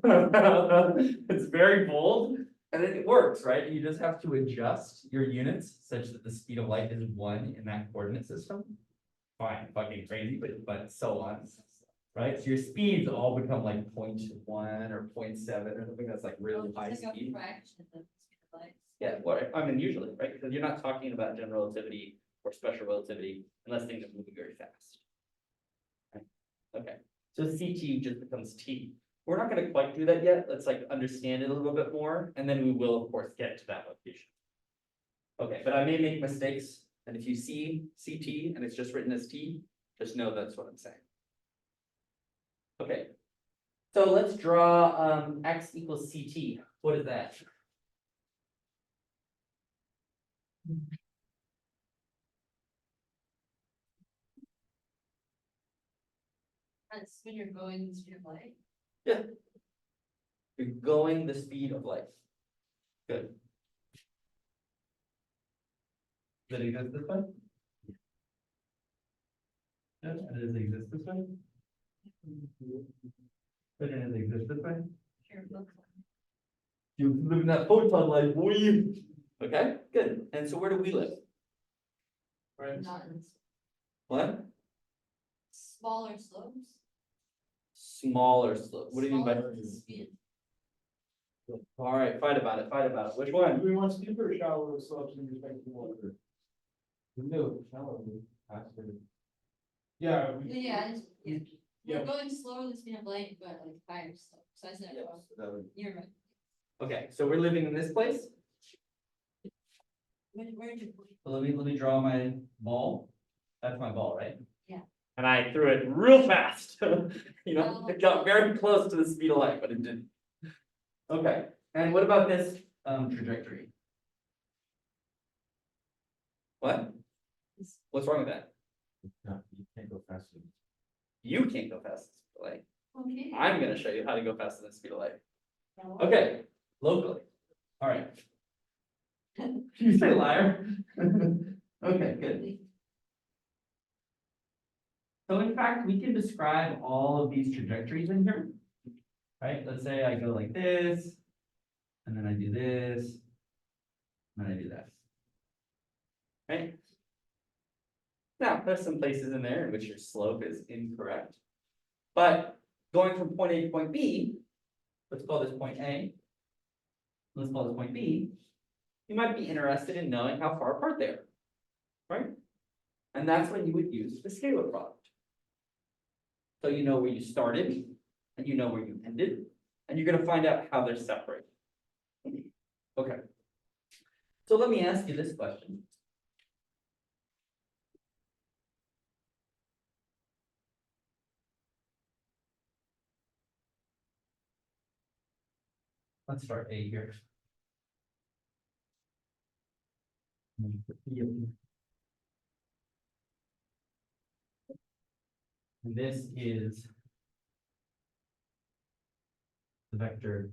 It's very bold and it works, right? You just have to adjust your units such that the speed of light is 1 in that coordinate system. Fine, fucking crazy, but so on. Right, so your speeds all become like 0.1 or 0.7 or something that's like really Oh, high it's like a speed. fraction of the speed of light. Yeah, well, I mean, usually, right, because you're not talking about general relativity or special relativity unless things are moving very fast. Right? Okay, so CT just becomes T. We're not gonna quite do that yet, let's like understand it a little bit more, and then we will, of course, get to that location. Okay, but I may make mistakes, and if you see CT and it's just written as T, just know that's what I'm saying. Okay, so let's draw x equals CT. What is that? That's when you're going the speed of light. Yeah. You're going the speed of light. Good. Does it exist this way? Yeah, does it exist this way? Does it exist this way? Sure, it looks like. You live in that photon light, boy. Okay, good. And so where do we live? Right. Not in What? Smaller slopes. Smaller slope, what do you mean by? Smaller speed. All right, fight about it, which one? Do we want steeper or shallower slopes in respect to water? No, shallow, faster. Yeah. Yeah, Yeah. we're going slower than speed of light, but like higher slope, so I said, well, So that would, you're right. Okay, so we're living in this place, Where did you? so let me draw my ball, that's my ball, right? Yeah. And I threw it real fast, you know, it got very close to the speed of light, but it didn't. Okay, and what about this, trajectory? What? What's wrong with that? no, you can't go faster. You can't go fast as speed of light, Okay. I'm gonna show you how to go faster than the speed of light. No. Okay, locally, all right. You say liar? Okay, good. So in fact, we can describe all of these trajectories in here. Right, let's say I go like this, and then I do this, and then I do that. Right? Now, there's some places in there in which your slope is incorrect. But going from point A to point B, let's call this point A. Let's call this point B. You might be interested in knowing how far apart they are. Right? And that's when you would use the scalar product. So you know where you started, and you know where you ended, and you're gonna find out how they're separated. Okay. So let me ask you this question. Let's start A here. And this is the vector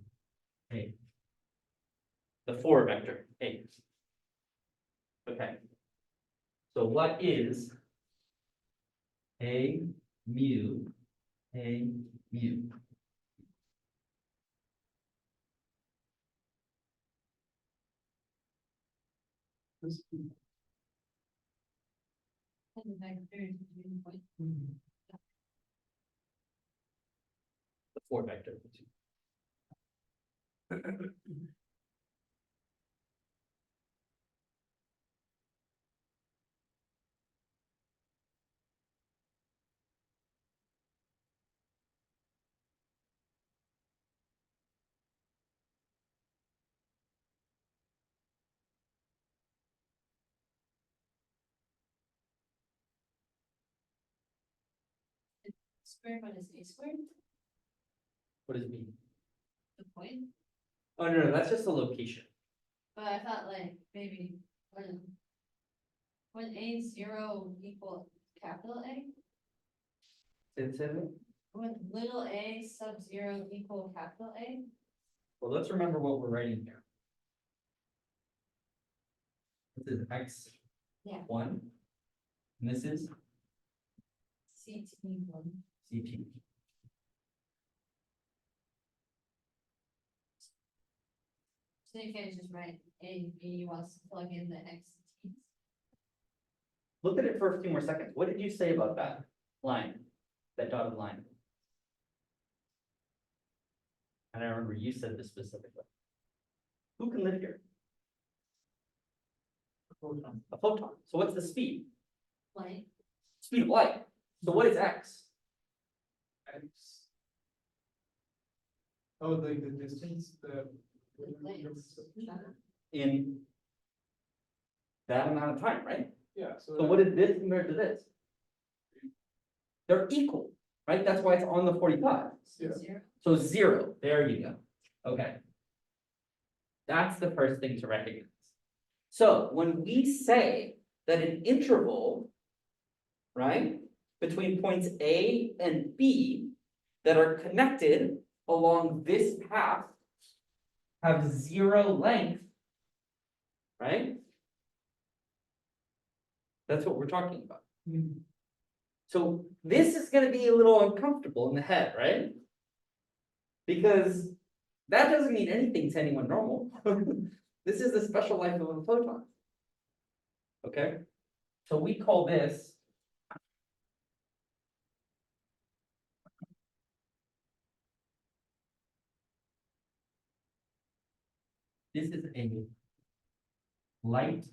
A. The 4 vector A. Okay. So what is A mu? A mu. And the vector is between point. The 4 vector. Square minus a squared, What does it mean? the point, Oh, no, that's just a location. but I thought like maybe when a is 0 equal capital A, Say it. when little a sub 0 equal capital A. Well, let's remember what we're writing here. This is x. Yeah. 1. And this is CT1. CT. So you can't just write A and B, you want to plug in the X and T. Look at it for a few more seconds. What did you say about that line? That dotted line? And I remember you said this specifically. Who can live here? A photon. So what's the speed? Light, Speed of light. So what is x? X. Oh, like the distance, the. lights, In that amount of time, right? Yeah, So what is this compared to this? They're equal, right? That's why it's on the 45. Yeah. 0. So 0, there you go. Okay. That's the first thing to recognize. So when we say that an interval, right, between points A and B that are connected along this path have 0 length, right? That's what we're talking about. So this is gonna be a little uncomfortable in the head, right? Because that doesn't mean anything to anyone normal. This is the special life of a photon. Okay, so we call this this is a light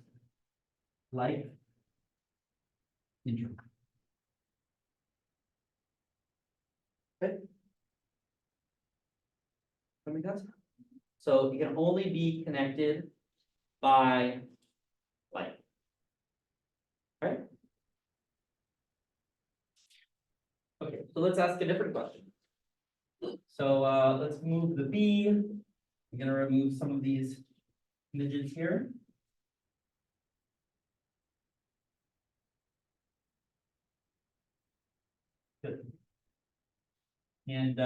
integer. Okay. That make sense? So it can only be connected by light. Right? Okay, so let's ask a different question. So let's move the B. I'm gonna remove some of these images here. Good. And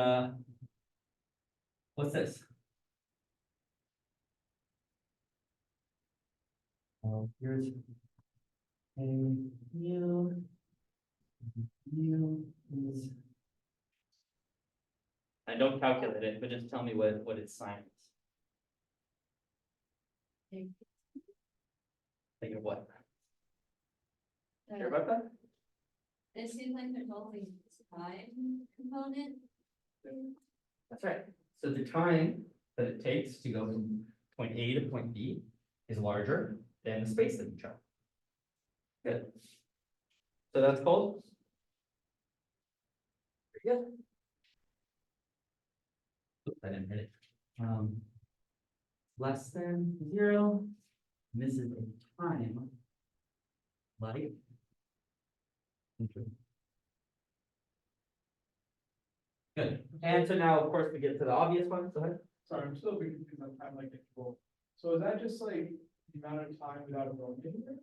what's this? Here's a new is. I don't calculate it, but just tell me what its sign is. Think of what? Sure about that? It seems like there's only time component. That's right. So the time that it takes to go from point A to point B is larger than the space that you travel. Good. So that's called. Very good. Oops, I didn't hit it. Less than 0. And this is a time like. Good. And so now, of course, we get to the obvious one. Go ahead. Sorry, I'm still being confused on time like interval. So is that just like the amount of time without a road anywhere?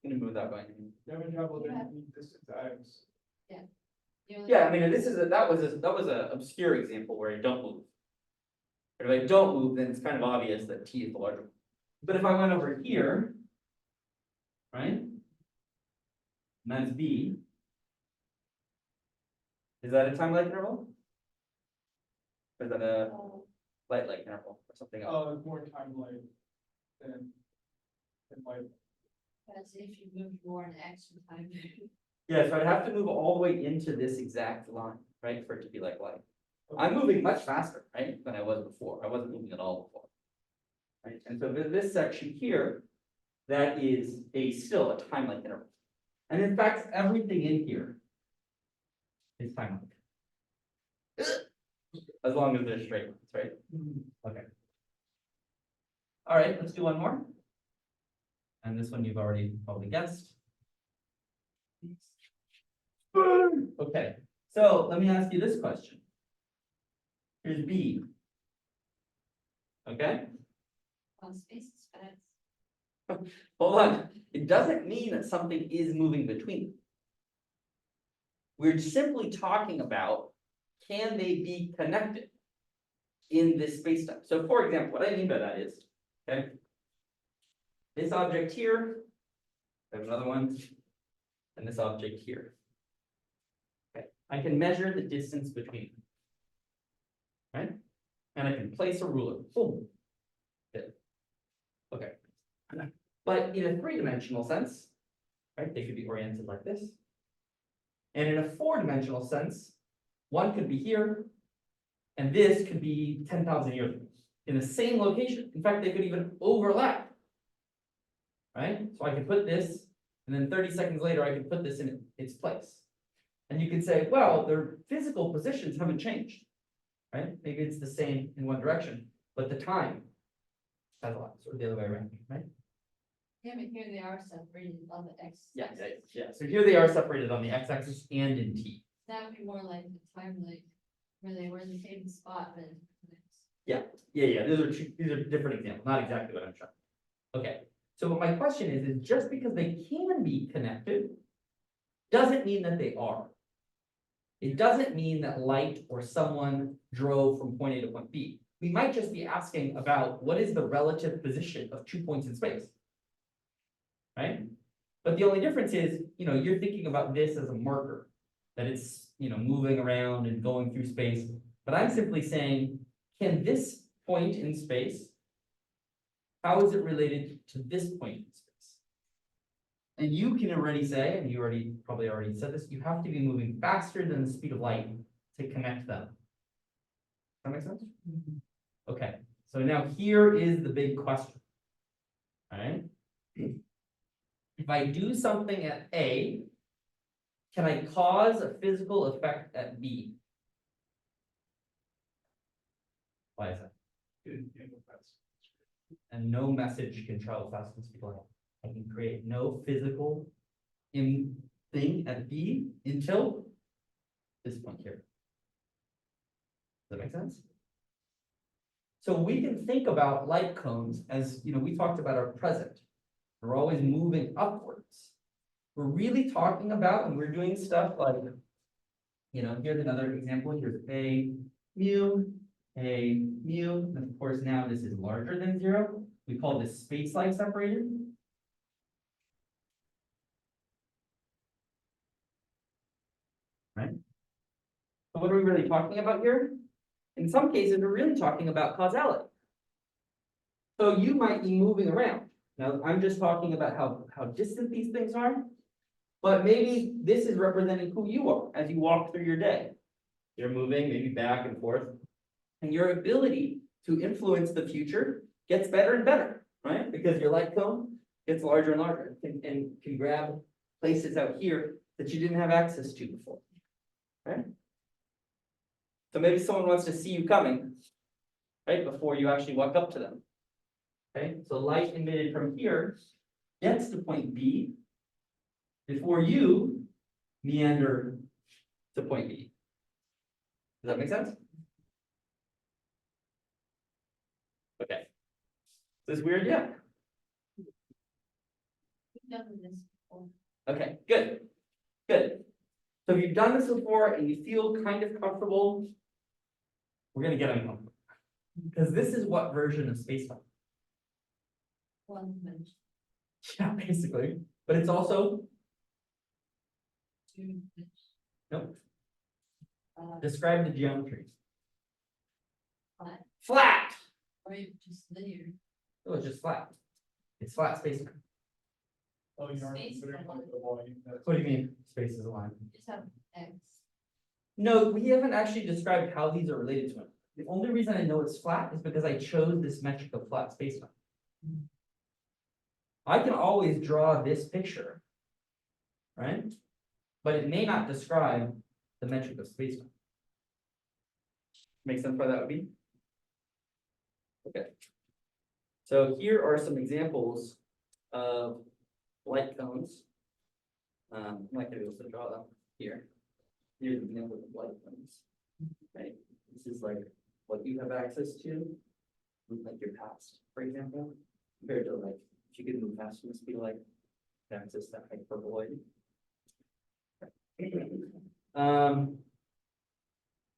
Gonna move that going. You haven't traveled Yeah. any distance X. Yeah, I mean, this is that was a obscure example where you don't move. But if I don't move, then it's kind of obvious that T is the larger one. But if I went over here, right? And that's B. Is that a time like interval? Or is that a light like interval or something else? Oh, it's more time like than like. That's if you move more in extra time. Yeah, so I'd have to move all the way into this exact line, right, for it to be like light. I'm moving much faster, right, than I was before. I wasn't moving at all before. Right, and so this section here, that is still a time like interval. And in fact, everything in here is time like. As long as they're straight lines, right? Okay. All right, let's do one more. And this one you've already probably guessed. Okay, so let me ask you this question. Here's B. Okay, On space is fast. hold on. It doesn't mean that something is moving between them. We're simply talking about, can they be connected in this spacetime? So for example, what I mean by that is, okay, this object here, I have another one, and this object here. Okay, I can measure the distance between them. Right? And I can place a ruler. Boom. Good. Okay. But in a three-dimensional sense, right, they could be oriented like this. And in a four-dimensional sense, one could be here, and this could be 10,000 years ago in the same location. In fact, they could even overlap. Right? So I can put this, and then 30 seconds later, I can put this in its place. And you could say, well, their physical positions haven't changed. Right? Maybe it's the same in one direction, but the time has a lot, sort of the other way around, right? Yeah, but here they are separated on the X. Yeah. So here they are separated on the x-axis and in t. That would be more like the time, like, where they were in the same spot, but. Yeah. These are different examples, not exactly what I'm trying. Okay. So what my question is just because they can be connected, doesn't mean that they are. It doesn't mean that light or someone drove from point A to point B. We might just be asking about what is the relative position of 2 points in space. Right? But the only difference is, you're thinking about this as a marker, that it's, moving around and going through space. But I'm simply saying, can this point in space, how is it related to this point in space? And you can already say, and you probably already said this, you have to be moving faster than the speed of light to connect them. Does that make sense? Okay, so now here is the big question. Alright? If I do something at A, can I cause a physical effect at B? Why is that? And no message can travel faster than speed of light. I can create no physical thing at B until this point here. Does that make sense? So we can think about light cones as, we talked about our present. We're always moving upwards. We're really talking about, when we're doing stuff like, here's another example. Here's A mu, and of course now this is larger than 0. We call this space-like separated. Right? So what are we really talking about here? In some cases, we're really talking about causality. So you might be moving around. Now, I'm just talking about how distant these things are, but maybe this is representing who you are as you walk through your day. You're moving maybe back and forth, and your ability to influence the future gets better and better, right? Because your light cone gets larger and larger and can grab places out here that you didn't have access to before, right? So maybe someone wants to see you coming, right, before you actually walk up to them. Okay, so light emitted from here gets to point B before you meander to point B. Does that make sense? Okay. Is this weird yet? We've done this before. Okay, good. Good. So if you've done this before and you feel kind of comfortable, we're gonna get uncomfortable. Because this is what version of spacetime? One dimension, Yeah, basically. But it's also, 2 dimension. nope, Uh, describe the geometry. flat, Flat! or just linear. Oh, it's just flat. It's flat spacetime. Oh, you aren't Space considering level. like the volume. That's- What do you mean, space is a line? Just have X. No, we haven't actually described how these are related to it. The only reason I know it's flat is because I chose this metric of flat spacetime. I can always draw this picture, right? But it may not describe the metric of spacetime. Make sense why that would be? Okay. So here are some examples of light cones. I'm not gonna be able to draw them here. Here's an example of light cones. Right, this is like what you have access to, like your past, for example, compared to like, if you could move faster than the speed of light, access that hyperboloid.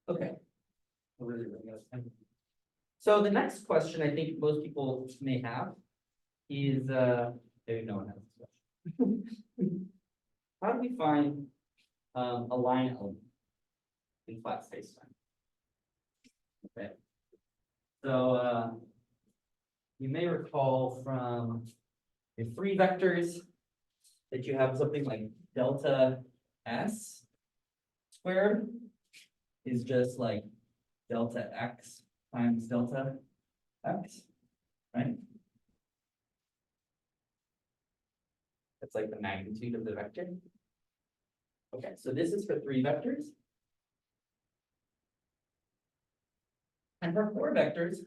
Okay. We're really running out of time. So the next question I think most people may have is, maybe no one has this question. How do we find a line element in flat spacetime? Okay. So you may recall from your 3 vectors that you have something like delta S squared is just like delta X times delta X, right? That's like the magnitude of the vector. Okay, so this is for 3 vectors. And for 4 vectors,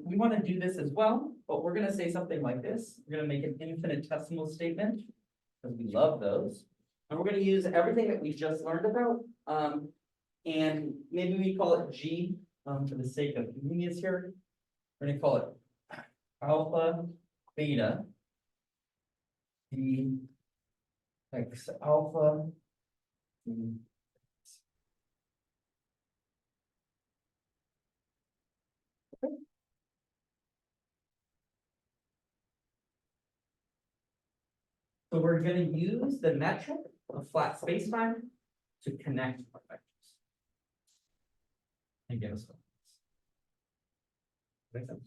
we want to do this as well, but we're going to say something like this. We're going to make an infinitesimal statement, because we love those. And we're going to use everything that we just learned about. And maybe we call it G for the sake of convenience here. We're going to call it alpha, beta, D, X alpha, D, so we're going to use the metric of flat spacetime to connect our vectors and give us one. Make sense?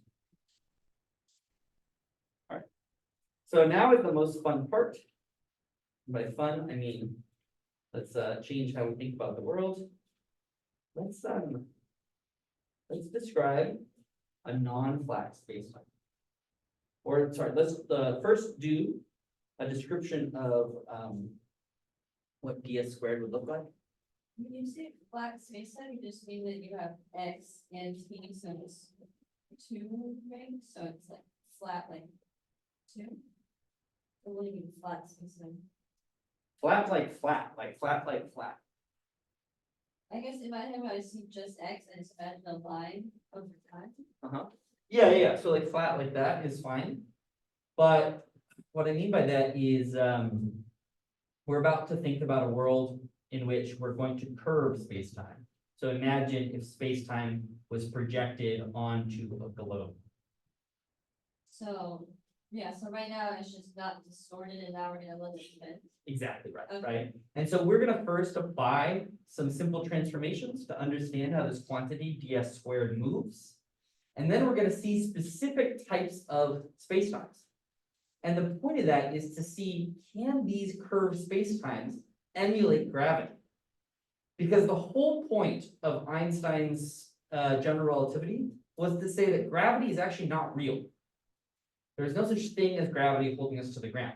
All right. So now is the most fun part. By fun, I mean, let's change how we think about the world. Let's describe a non-flat spacetime. Or, sorry, let's, first do a description of, what ds squared would look like. When you say flat spacetime, you just mean that you have X and T, so it's two rings, so it's like flat like two? Or what do you mean flat spacetime? Flat like flat, like flat like flat. I guess in my head, I see just X and it's at the line over time. Uh-huh. Yeah, so like flat like that is fine. But what I mean by that is, we're about to think about a world in which we're going to curve space-time. So imagine if space-time was projected onto a globe. So, yeah, so right now it's just not distorted and now we're gonna let it bend. Exactly right, Okay. right? And so we're gonna first apply some simple transformations to understand how this quantity ds squared moves. And then we're gonna see specific types of spacetimes. And the point of that is to see, can these curved spacetimes emulate gravity? Because the whole point of Einstein's general relativity was to say that gravity is actually not real. There's no such thing as gravity holding us to the ground.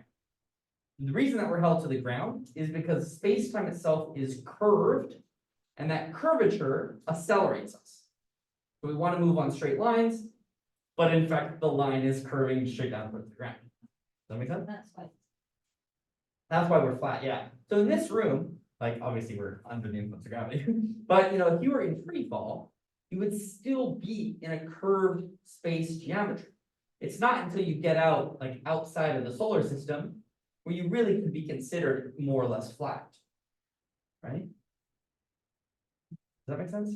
The reason that we're held to the ground is because space-time itself is curved, and that curvature accelerates us. So we want to move on straight lines, but in fact, the line is curving straight down towards the ground. Does that make sense? That's why. That's why we're flat, yeah. So in this room, like obviously we're under the influence of gravity, but you know, if you were in free fall, you would still be in a curved space geometry. It's not until you get out, like outside of the solar system, where you really could be considered more or less flat. Right? Does that make sense?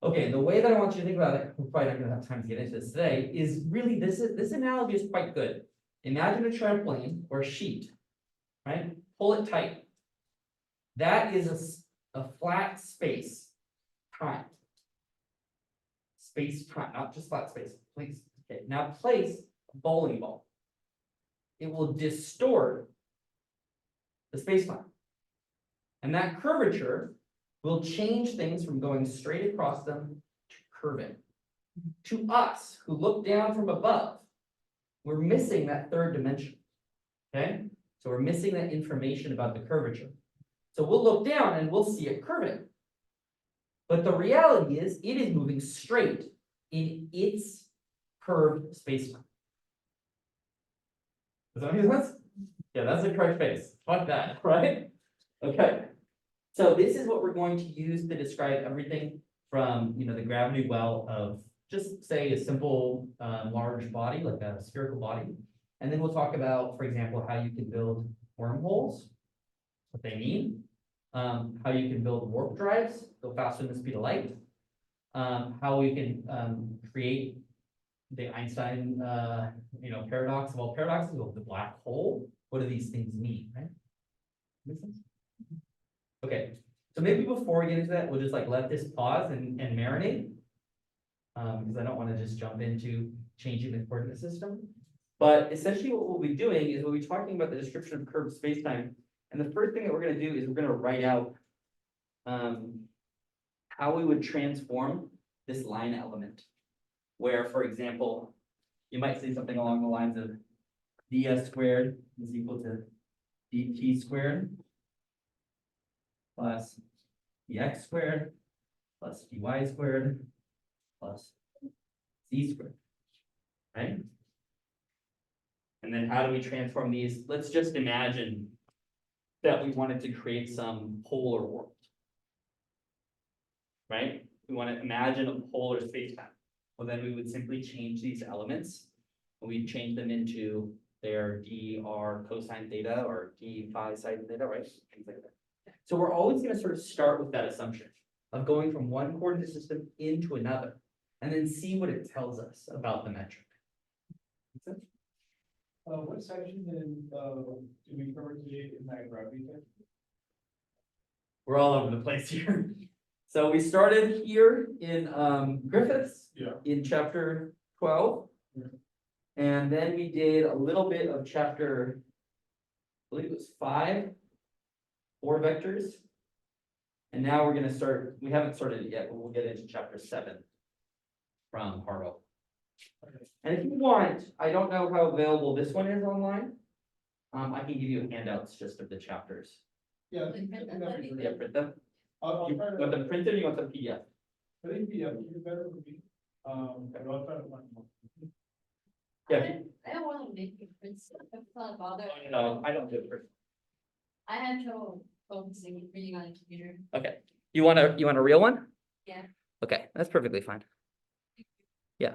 Okay, the way that I want you to think about it, we're probably not gonna have time to get into this today, is really this analogy is quite good. Imagine a trampoline or a sheet, right? Pull it tight. That is a flat space time. Space time, not just flat space, please. Okay, now place a bowling ball. It will distort the space-time. And that curvature will change things from going straight across them to curving. To us, who look down from above, we're missing that third dimension. Okay? So we're missing that information about the curvature. So we'll look down and we'll see it curving. But the reality is, it is moving straight in its curved space-time. Does that make sense? Yeah, that's the correct face. Fuck that, right? Okay. So this is what we're going to use to describe everything from, you know, the gravity well of just say a simple large body, like a spherical body. And then we'll talk about, for example, how you can build wormholes, what they mean, how you can build warp drives, go faster than the speed of light, how we can create the Einstein, paradox of all paradoxes of the black hole. What do these things mean, right? Make sense? Okay, so maybe before we get into that, we'll just like let this pause and marinate. Because I don't want to just jump into changing the coordinate system. But essentially what we'll be doing is we'll be talking about the description of curved spacetime. And the first thing that we're going to do is we're going to write out how we would transform this line element. Where, for example, you might say something along the lines of ds squared is equal to dt squared plus dx squared plus dy squared plus z squared, right? And then how do we transform these? Let's just imagine that we wanted to create some polar world, right? We want to imagine a polar spacetime. Well, then we would simply change these elements. And we'd change them into their dr cosine theta or d phi sine theta, right? Things like that. So we're always going to sort of start with that assumption of going from one coordinate system into another, and then see what it tells us about the metric. Make sense? What section do we cover today in that gravity section? We're all over the place here. So we started here in Griffiths. Yeah. In chapter 12. Yeah. And then we did a little bit of chapter, I believe it was 5, 4 vectors. And now we're gonna start, we haven't started it yet, but we'll get into chapter 7. from Harville. Okay. And if you want, I don't know how available this one is online. I can give you handouts just of the chapters. Yeah, Like, I think that'd that'd be be great. Yeah, print them. I'll You try to. want them printed or you want them PDF? I think PDF would be better for me, but I'll try to find one. Yeah. I don't wanna make you print stuff, it's not bother. No, I don't do it first. I had trouble focusing, reading on a computer. Okay, you want a real one? Yeah. Okay, that's perfectly fine. Yeah,